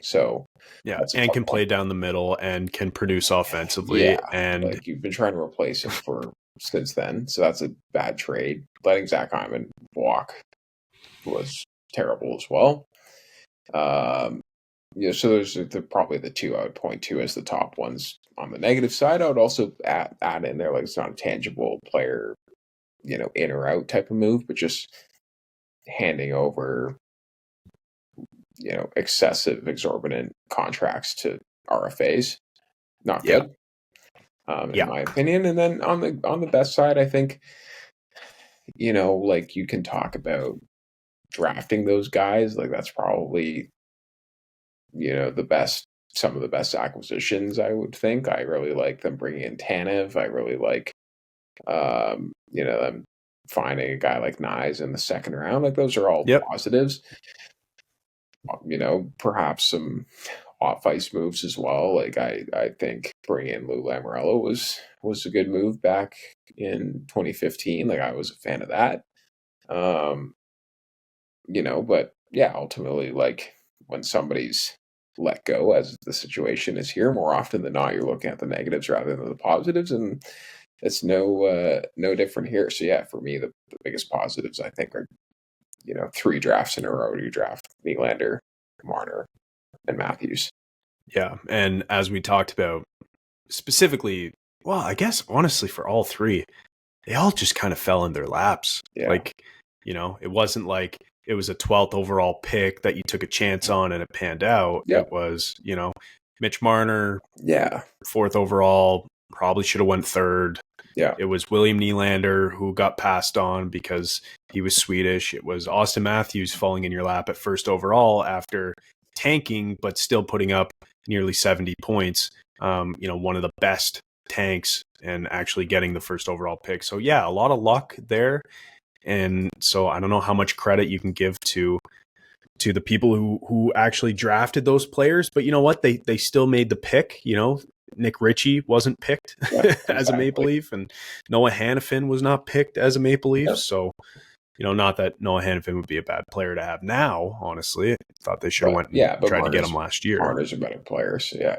Speaker 2: So
Speaker 1: and can play down the middle and can produce offensively. And
Speaker 2: like, you've been trying to replace him for since then. So that's a bad trade. Letting Zach Hyman walk was terrible as well. So those are probably the two I would point to as the top ones. On the negative side, I would also add in there, like, it's not a tangible player, in or out type of move, but just handing over, excessive, exorbitant contracts to RFAs. Not good, in my opinion. And then on the best side, I think, like, you can talk about drafting those guys. Like, that's probably, some of the best acquisitions, I would think. I really like them bringing in Tanev. I really like, them finding a guy like Nyes in the second round. Like, those are all positives. Perhaps some off-ice moves as well. Like, I think bringing in Lou Lamoriello was a good move back in 2015. Like, I was a fan of that. But yeah, ultimately, like, when somebody's let go, as the situation is here, more often than not, you're looking at the negatives rather than the positives, and it's no different here. So yeah, for me, the biggest positives, I think, are 3 drafts in a row. You draft Nylander, Marner, and Matthews.
Speaker 1: Yeah, and as we talked about specifically, well, I guess honestly for all 3, they all just kind of fell in their laps.
Speaker 2: Yeah.
Speaker 1: Like, it wasn't like it was a 12th overall pick that you took a chance on and it panned out.
Speaker 2: Yep.
Speaker 1: It was, Mitch Marner, 4th overall, probably should have went 3rd.
Speaker 2: Yeah.
Speaker 1: It was William Nylander who got passed on because he was Swedish. It was Austin Matthews falling in your lap at 1st overall after tanking, but still putting up nearly 70 points. One of the best tanks and actually getting the 1st overall pick. So yeah, a lot of luck there. And so I don't know how much credit you can give to the people who actually drafted those players, but you know what? They still made the pick. Nick Ritchie wasn't picked as a Maple Leaf, and Noah Hannafin was not picked as a Maple Leaf. Yep. So, not that Noah Hannafin would be a bad player to have now, honestly. I thought they should have went and tried to get him last year.
Speaker 2: Marner's a better player, so yeah.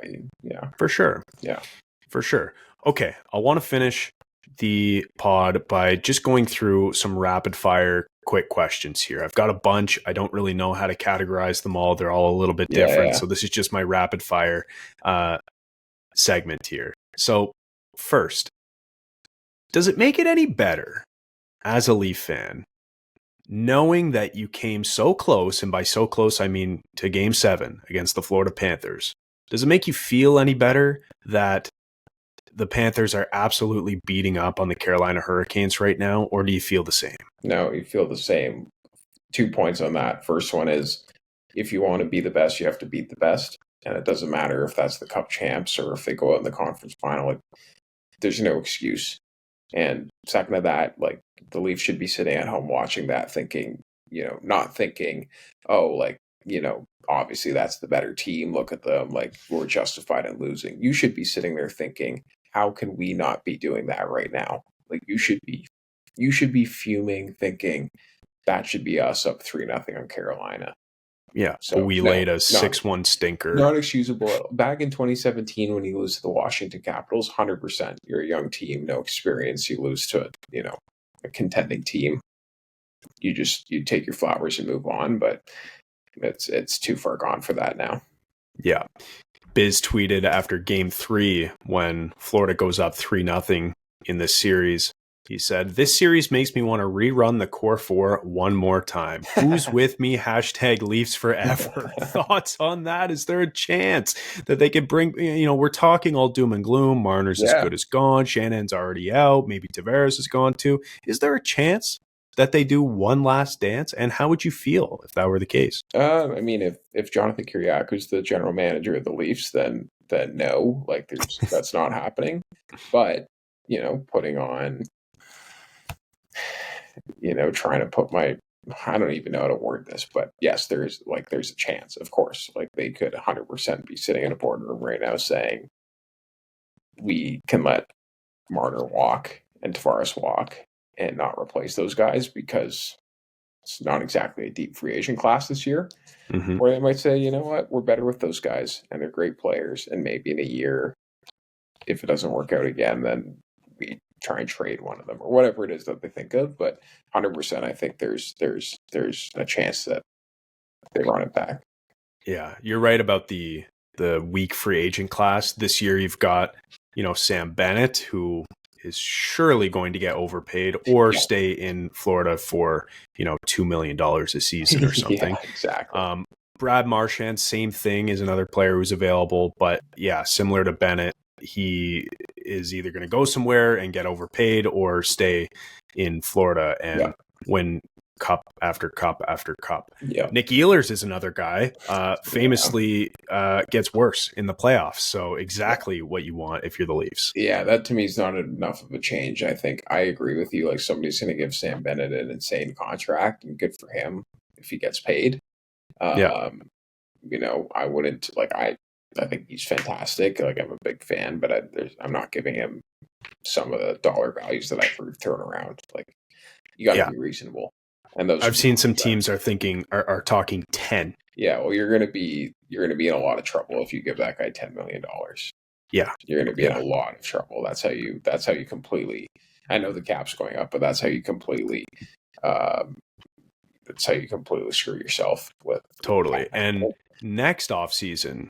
Speaker 1: For sure.
Speaker 2: Yeah.
Speaker 1: For sure. Okay, I want to finish the pod by just going through some rapid fire quick questions here. I've got a bunch. I don't really know how to categorize them all. They're all a little bit different. Yeah. So this is just my rapid fire segment here. So first, does it make it any better as a Leaf fan knowing that you came so close, and by so close I mean to Game 7 against the Florida Panthers? Does it make you feel any better that the Panthers are absolutely beating up on the Carolina Hurricanes right now, or do you feel the same?
Speaker 2: No, you feel the same. 2 points on that. First one is, if you want to be the best, you have to beat the best. And it doesn't matter if that's the Cup champs or if they go out in the conference final. Like, there's no excuse And second to that, like the Leafs should be sitting at home watching that thinking, not thinking, oh, like, obviously that's the better team. Look at them. Like, we're justified in losing. You should be sitting there thinking, how can we not be doing that right now? Like, you should be fuming, thinking that should be us up 3-0 on Carolina.
Speaker 1: Yeah.
Speaker 2: So
Speaker 1: we laid a 6-1 stinker.
Speaker 2: Not excusable. Back in 2017, when you lose to the Washington Capitals, 100%. You're a young team, no experience. You lose to a contending team. You take your flowers and move on. But it's too far gone for that now.
Speaker 1: Yeah. Biz tweeted after Game 3 when Florida goes up 3-0 in this series. He said, "This series makes me want to rerun the core four one more time. Who's with me? Hashtag Leafs forever." Thoughts on that? Is there a chance that they could bring, we're talking all doom and gloom. Marner's as good as gone. Shanahan's already out. Maybe Tavares is gone too. Is there a chance that they do one last dance? And how would you feel if that were the case?
Speaker 2: I mean, if Jonathan Kyriacou is the general manager of the Leafs, then no, like that's not happening. But, putting on, trying to put I don't even know how to word this, but yes, there's a chance, of course. Like, they could 100% be sitting in a boardroom right now saying, we can let Marner walk and Tavares walk and not replace those guys because it's not exactly a deep free agent class this year.
Speaker 1: Mm-hmm.
Speaker 2: Or they might say, you know what, we're better with those guys and they're great players. And maybe in a year, if it doesn't work out again, then we try and trade one of them or whatever it is that they think of. But 100%, I think there's a chance that they run it back.
Speaker 1: Yeah, you're right about the weak free agent class. This year you've got, Sam Bennett, who is surely going to get overpaid or stay in Florida for, $2 million a season or something.
Speaker 2: Yeah, exactly.
Speaker 1: Brad Marchand, same thing, is another player who's available. But yeah, similar to Bennett, he is either going to go somewhere and get overpaid or stay in Florida and win cup after cup after cup.
Speaker 2: Yeah.
Speaker 1: Nick Ehlers is another guy, famously gets worse in the playoffs. So exactly what you want if you're the Leafs.
Speaker 2: Yeah, that to me is not enough of a change. I think I agree with you. Like, somebody's going to give Sam Bennett an insane contract, and good for him if he gets paid. I wouldn't I think he's fantastic. Like, I'm a big fan, but I'm not giving him some of the dollar values that I've heard thrown around. Like, you got to be reasonable. And those
Speaker 1: I've seen some teams are talking 10.
Speaker 2: Yeah, well, you're going to be in a lot of trouble if you give that guy $10 million.
Speaker 1: Yeah,
Speaker 2: you're going to be in a lot of trouble. That's how you completely. I know the cap's going up, but that's how you completely. That's how you completely screw yourself with.
Speaker 1: Totally. And next offseason,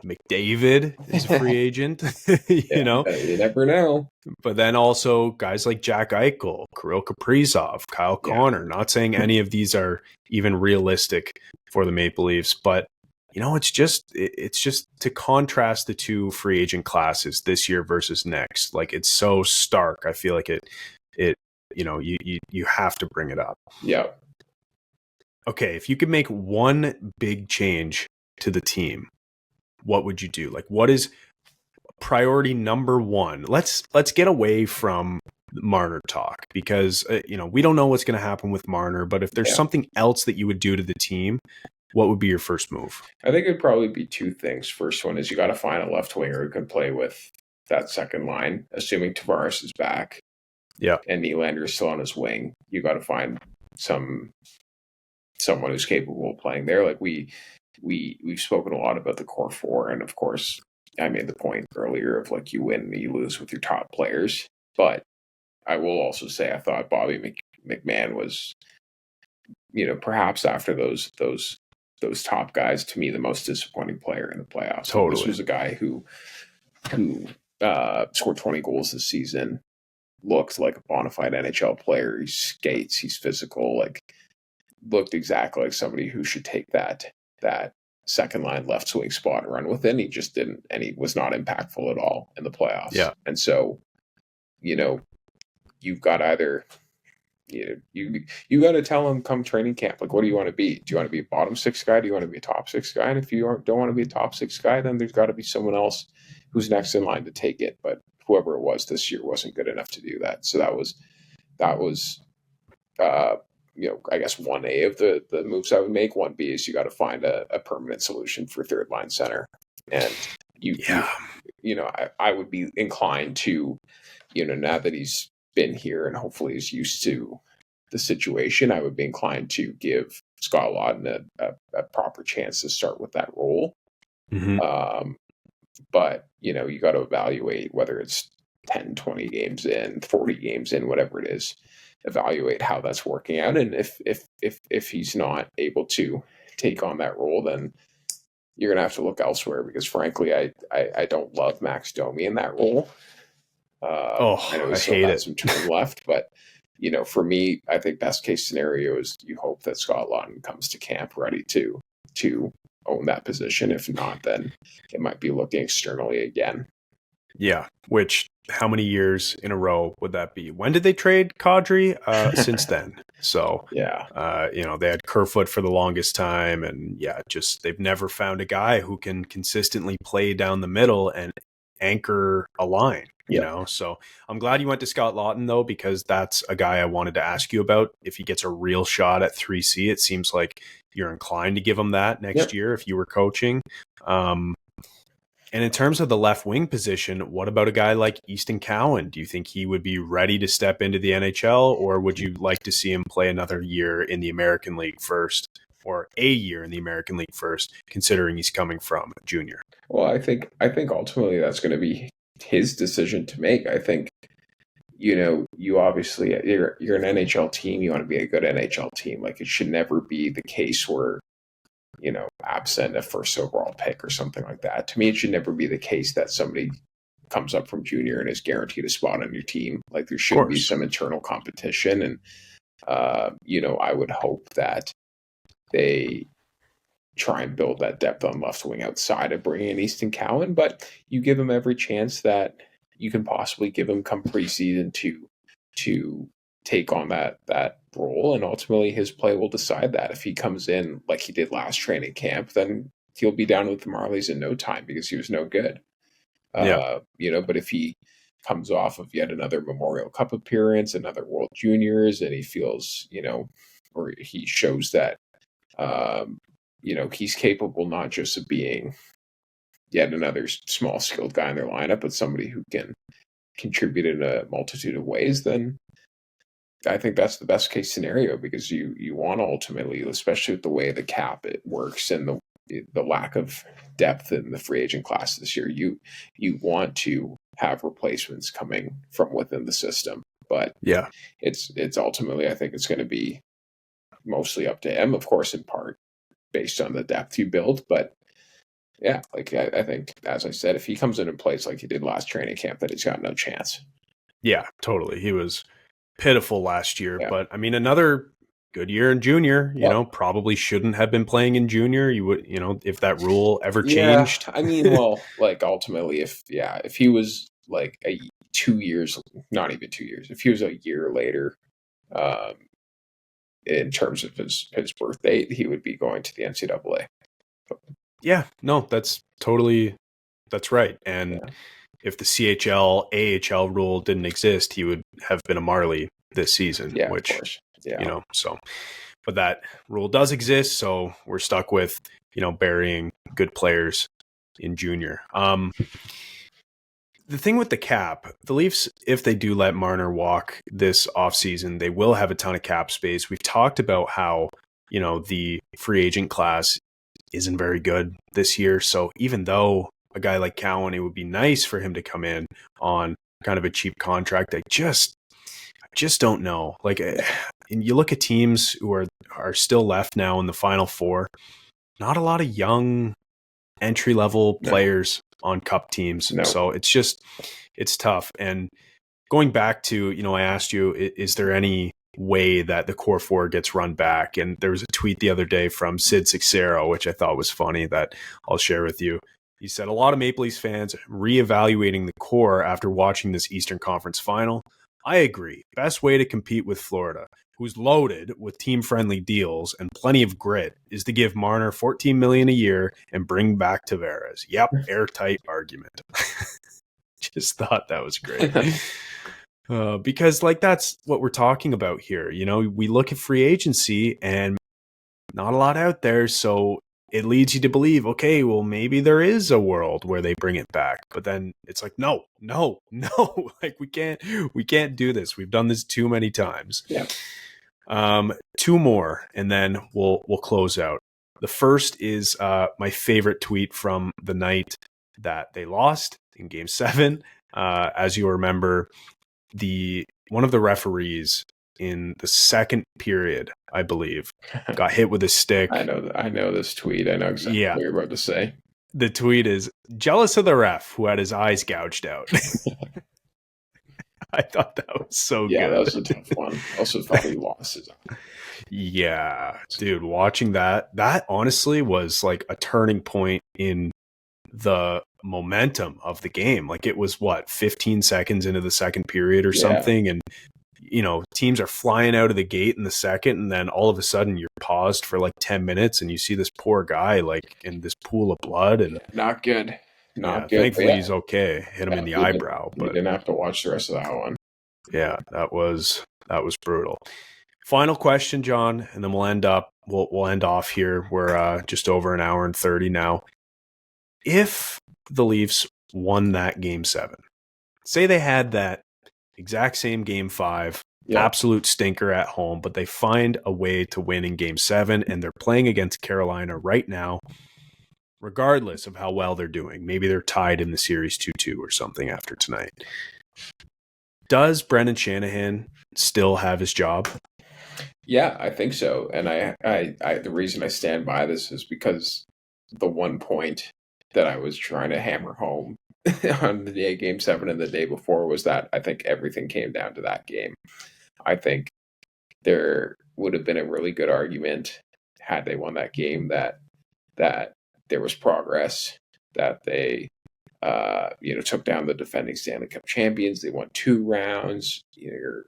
Speaker 1: McDavid is a free agent, you
Speaker 2: never know.
Speaker 1: But then also guys like Jack Eichel, Kirill Kaprizov, Kyle Connor, not saying any of these are even realistic for the Maple Leafs, but it's just to contrast the two free agent classes this year versus next. Like, it's so stark. I feel like you have to bring it up.
Speaker 2: Yeah.
Speaker 1: Okay, if you could make one big change to the team, what would you do? Like, what is priority number one? Let's get away from Marner talk because we don't know what's going to happen with Marner, but if there's something else that you would do to the team, what would be your first move?
Speaker 2: I think it'd probably be two things. First one is you got to find a left winger who can play with that second line, assuming Tavares is back.
Speaker 1: Yeah.
Speaker 2: And Nylander is still on his wing. You got to find someone who's capable of playing there. Like, we've spoken a lot about the core four, and of course I made the point earlier of, like, you win, you lose with your top players. But I will also say I thought Bobby McMahon was, perhaps after those top guys, to me, the most disappointing player in the playoffs.
Speaker 1: Totally.
Speaker 2: This was a guy who scored 20 goals this season, looked like a bona fide NHL player. He skates, he's physical, like, looked exactly like somebody who should take that second line left swing spot and run with it. And he just didn't, and he was not impactful at all in the playoffs.
Speaker 1: Yeah.
Speaker 2: And so, you've got either, you got to tell him come training camp, like, what do you want to be? Do you want to be a bottom six guy? Do you want to be a top six guy? And if you don't want to be a top six guy, then there's got to be someone else who's next in line to take it. But whoever it was this year wasn't good enough to do that. So that was I guess 1A of the moves I would make. 1B is you got to find a permanent solution for third line center. And I would be inclined to, now that he's been here and hopefully is used to the situation, I would be inclined to give Scott Laughton a proper chance to start with that role.
Speaker 1: Mm-hmm.
Speaker 2: But, you got to evaluate whether it's 10, 20 games in, 40 games in, whatever it is, evaluate how that's working out. And if he's not able to take on that role, then you're going to have to look elsewhere, because frankly, I don't love Max Domi in that role. I know he's still got some term left, but for me, I think best case scenario is you hope that Scott Laughton comes to camp ready to own that position. If not, then it might be looking externally again.
Speaker 1: Yeah, which how many years in a row would that be? When did they trade Kadri? Since then. So
Speaker 2: yeah,
Speaker 1: they had Kerfoot for the longest time, and they've never found a guy who can consistently play down the middle and anchor a line. So I'm glad you went to Scott Laughton though, because that's a guy I wanted to ask you about. If he gets a real shot at 3C, it seems like you're inclined to give him that next year if you were coaching. And in terms of the left wing position, what about a guy like Easton Cowan? Do you think he would be ready to step into the NHL, or would you like to see him play another year in the American League first, or a year in the American League first, considering he's coming from junior?
Speaker 2: Well, I think ultimately that's going to be his decision to make. I think, you obviously, you're an NHL team. You want to be a good NHL team. Like, it should never be the case where, absent a first overall pick or something like that. To me, it should never be the case that somebody comes up from junior and is guaranteed a spot on your team. Like, there should be some internal competition. And, I would hope that they try and build that depth on left wing outside of bringing in Easton Cowan, but you give him every chance that you can possibly give him come preseason to take on that role, and ultimately his play will decide that. If he comes in like he did last training camp, then he'll be down with the Marlies in no time because he was no good. But if he comes off of yet another Memorial Cup appearance, another World Juniors, and he feels, or he shows that he's capable not just of being yet another small skilled guy in their lineup, but somebody who can contribute in a multitude of ways, then I think that's the best case scenario, because you want ultimately, especially with the way the cap it works and the lack of depth in the free agent class this year, you want to have replacements coming from within the system. But it's ultimately, I think it's going to be mostly up to him, of course, in part based on the depth you build. But I think, as I said, if he comes in and plays like he did last training camp, that he's got no chance.
Speaker 1: Yeah, totally. He was pitiful last year, but I mean, another good year in junior, probably shouldn't have been playing in junior. You would, if that rule ever changed.
Speaker 2: I mean, well, like ultimately, if he was like 2 years, not even 2 years, if he was a year later, in terms of his birth date, he would be going to the NCAA.
Speaker 1: Yeah, no, that's right. And if the CHL, AHL rule didn't exist, he would have been a Marley this season, which,
Speaker 2: of course.
Speaker 1: But that rule does exist. So we're stuck with, burying good players in junior. The thing with the cap, the Leafs, if they do let Marner walk this offseason, they will have a ton of cap space. We've talked about how, the free agent class isn't very good this year. So even though a guy like Cowan, it would be nice for him to come in on kind of a cheap contract, I just don't know. Like, and you look at teams who are still left now in the Final Four, not a lot of young entry-level players on cup teams.
Speaker 2: No.
Speaker 1: So it's tough. And going back to, I asked you, is there any way that the core four gets run back? And there was a tweet the other day from Sid Sixero, which I thought was funny, that I'll share with you. He said, a lot of Maple Leafs fans reevaluating the core after watching this Eastern Conference final. I agree. Best way to compete with Florida, who's loaded with team-friendly deals and plenty of grit, is to give Marner $14 million a year and bring back Tavares. Yep, airtight argument. Just thought that was great. Because like that's what we're talking about here. You know, we look at free agency and not a lot out there, so it leads you to believe, okay, well maybe there is a world where they bring it back. But then it's like, no. Like we can't do this. We've done this too many times.
Speaker 2: Yeah.
Speaker 1: Two more and then we'll close out. The first is my favorite tweet from the night that they lost in Game 7. As you remember, one of the referees in the second period, I believe, got hit with a stick.
Speaker 2: I know this tweet. I know exactly what you're about to say.
Speaker 1: The tweet is, jealous of the ref who had his eyes gouged out. I thought that was so good.
Speaker 2: Yeah, that was a tough one. I also thought he lost his eye.
Speaker 1: Yeah, dude, watching that honestly was like a turning point in the momentum of the game. Like it was 15 seconds into the second period or something, and you know, teams are flying out of the gate in the second, and then all of a sudden you're paused for like 10 minutes and you see this poor guy like in this pool of blood. And
Speaker 2: not good. Not good.
Speaker 1: Thankfully he's okay. Hit him in the eyebrow. But
Speaker 2: didn't have to watch the rest of that one.
Speaker 1: Yeah, that was brutal. Final question, John, and then we'll end off here. We're just over an hour and 30 now. If the Leafs won that Game 7, say they had that exact same Game 5, absolute stinker at home, but they find a way to win in Game 7, and they're playing against Carolina right now, regardless of how well they're doing. Maybe they're tied in the series 2-2 or something after tonight. Does Brendan Shanahan still have his job?
Speaker 2: Yeah, I think so. And I the reason I stand by this is because the one point that I was trying to hammer home on the day Game 7 and the day before was that I think everything came down to that game. I think there would have been a really good argument had they won that game that there was progress, that they took down the defending Stanley Cup champions. They won 2 rounds. You're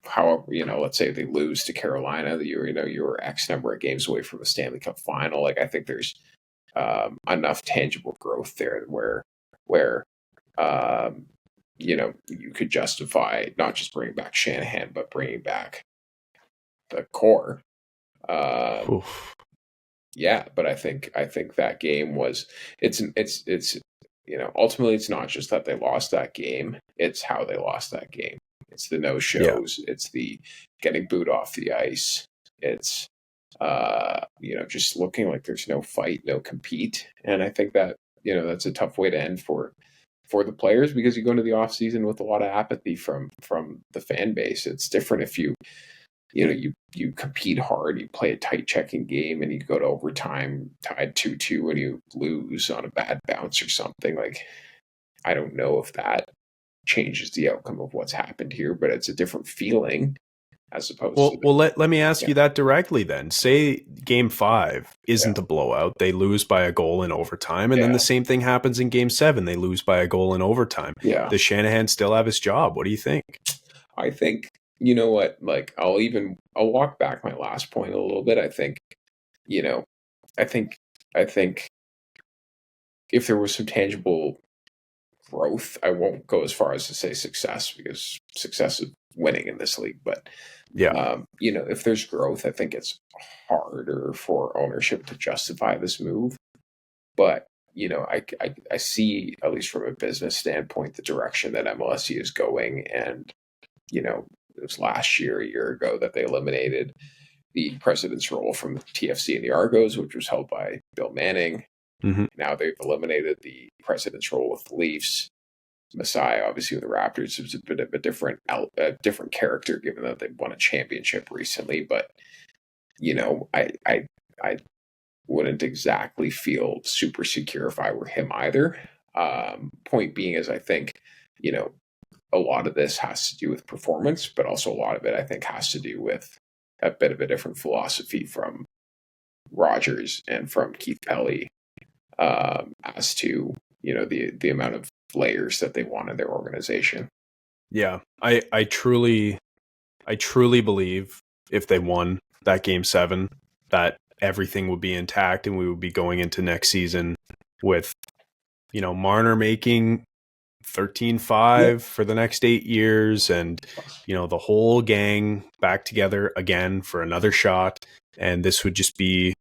Speaker 2: however, let's say they lose to Carolina, you were X number of games away from a Stanley Cup final. Like, I think there's enough tangible growth there where you could justify not just bringing back Shanahan, but bringing back the core. Yeah, but I think that game was it's ultimately it's not just that they lost that game, it's how they lost that game. It's the no-shows, it's the getting booed off the ice. It's just looking like there's no fight, no compete. And I think that, that's a tough way to end for the players, because you go into the off season with a lot of apathy from the fan base. It's different if you compete hard, you play a tight checking game, and you go to overtime tied 2-2 and you lose on a bad bounce or something. Like, I don't know if that changes the outcome of what's happened here, but it's a different feeling as opposed to...
Speaker 1: Well, let me ask you that directly then. Say Game 5 isn't a blowout. They lose by a goal in overtime, and then the same thing happens in Game 7. They lose by a goal in overtime.
Speaker 2: Yeah.
Speaker 1: Does Shanahan still have his job? What do you think?
Speaker 2: I think, you know what, like, I'll walk back my last point a little bit. I think if there was some tangible growth, I won't go as far as to say success, because success is winning in this league. But if there's growth, I think harder for ownership to justify this move. But I see, at least from a business standpoint, the direction that MLSE is going. And it was last year, a year ago, that they eliminated the president's role from the TFC and the Argos, which was held by Bill Manning.
Speaker 1: Mm-hmm.
Speaker 2: Now they've eliminated the president's role with the Leafs. Masai, obviously, with the Raptors, was a bit of a different character, given that they won a championship recently. But I wouldn't exactly feel super secure if I were him either. Point being is, I think a lot of this has to do with performance, but also a lot of it, I think, has to do with a bit of a different philosophy from Rogers and from Keith Pelly as to the amount of layers that they want in their organization.
Speaker 1: Yeah, I truly believe if they won that Game 7, that everything would be intact and we would be going into next season with Marner making 13-5 for the next 8 years, and the whole gang back together again for another shot, and this would just be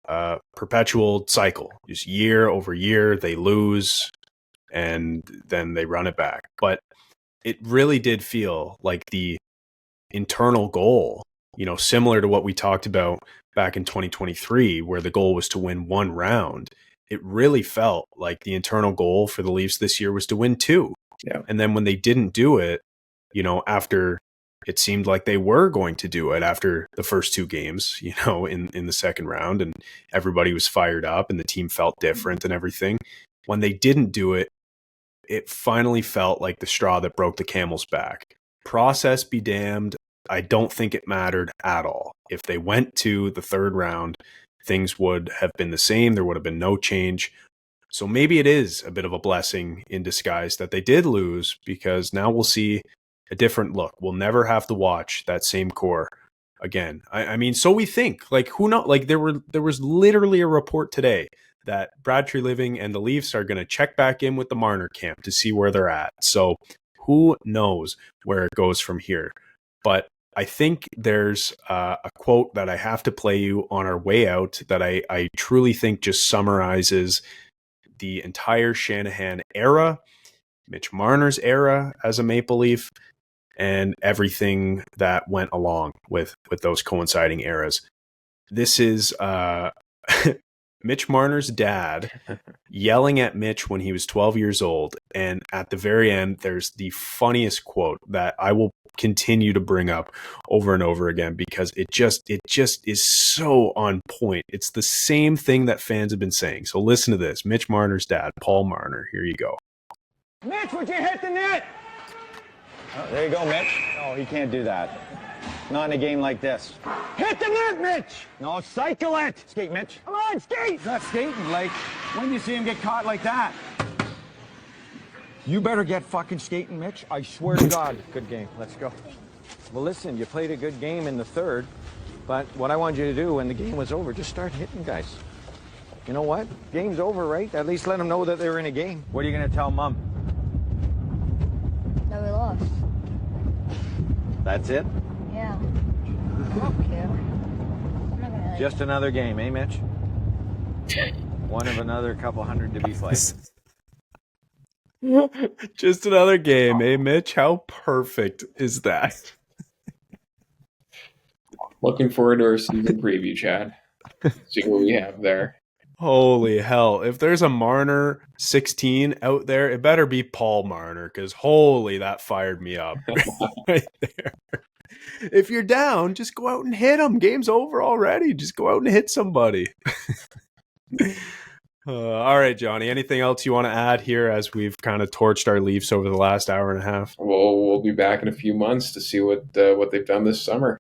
Speaker 1: a perpetual cycle. Just year over year they lose and then they run it back. But it really did feel like the internal goal, similar to what we talked about back in 2023, where the goal was to win 1 round. It really felt like the internal goal for the Leafs this year was to win 2.
Speaker 2: Yeah.
Speaker 1: And then when they didn't do it, after it seemed like they were going to do it after the first 2 games, in the second round, and everybody was fired up and the team felt different and everything. When they didn't do it, it finally felt like the straw that broke the camel's back. Process be damned. I don't think it mattered at all. If they went to the third round, things would have been the same. There would have been no change. So maybe it is a bit of a blessing in disguise that they did lose, because now we'll see a different look. We'll never have to watch that same core again. I mean, so we think. Like, who knows? Like, there was literally a report today that Brad Treliving and the Leafs are going to check back in with the Marner camp to see where they're at. So who knows where it goes from here? But I think there's a quote that I have to play you on our way out that I truly think just summarizes the entire Shanahan era, Mitch Marner's era as a Maple Leaf, and everything that went along with those coinciding eras. This is Mitch Marner's dad yelling at Mitch when he was 12 years old. And at the very end, there's the funniest quote that I will continue to bring up over and over again, because it just is so on point. It's the same thing that fans have been saying. So listen to this. Mitch Marner's dad, Paul Marner. Here you go.
Speaker 9: Mitch, would you hit the net?
Speaker 10: Oh, there you go, Mitch. No, he can't do that. Not in a game like this.
Speaker 9: Hit the net, Mitch!
Speaker 10: No, cycle it. Skate, Mitch.
Speaker 9: Come on, skate!
Speaker 10: He's not skating. Like, when do you see him get caught like that? You better get fucking skating, Mitch. I swear to God. Good game. Let's go. Well, listen, you played a good game in the third, but what I wanted you to do when the game was over, just start hitting guys. You know what? Game's over, right? At least let them know that they're in a game. What are you going to tell Mom?
Speaker 11: That we lost.
Speaker 10: That's it?
Speaker 11: Yeah. I don't care. I'm not gonna
Speaker 10: Just another game, eh, Mitch? One of another couple hundred to be played.
Speaker 1: Just another game, eh, Mitch? How perfect is that?
Speaker 2: Looking forward to our season preview, Chad. See what we have there.
Speaker 1: Holy hell. If there's a Marner 16 out there, it better be Paul Marner, because holy, that fired me up right there. If you're down, just go out and hit them. Game's over already. Just go out and hit somebody. All right, Johnny, anything else you want to add here as we've kind of torched our Leafs over the last hour and a half?
Speaker 2: Well, we'll be back in a few months to see what they've done this summer.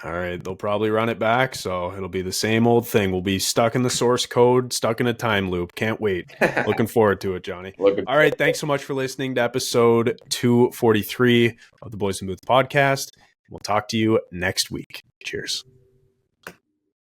Speaker 1: All right, they'll probably run it back, so it'll be the same old thing. We'll be stuck in the source code, stuck in a time loop. Can't wait. Looking forward to it, Johnny. All right, thanks so much for listening to episode 243 of the Boys and Booth podcast. We'll talk to you next week. Cheers.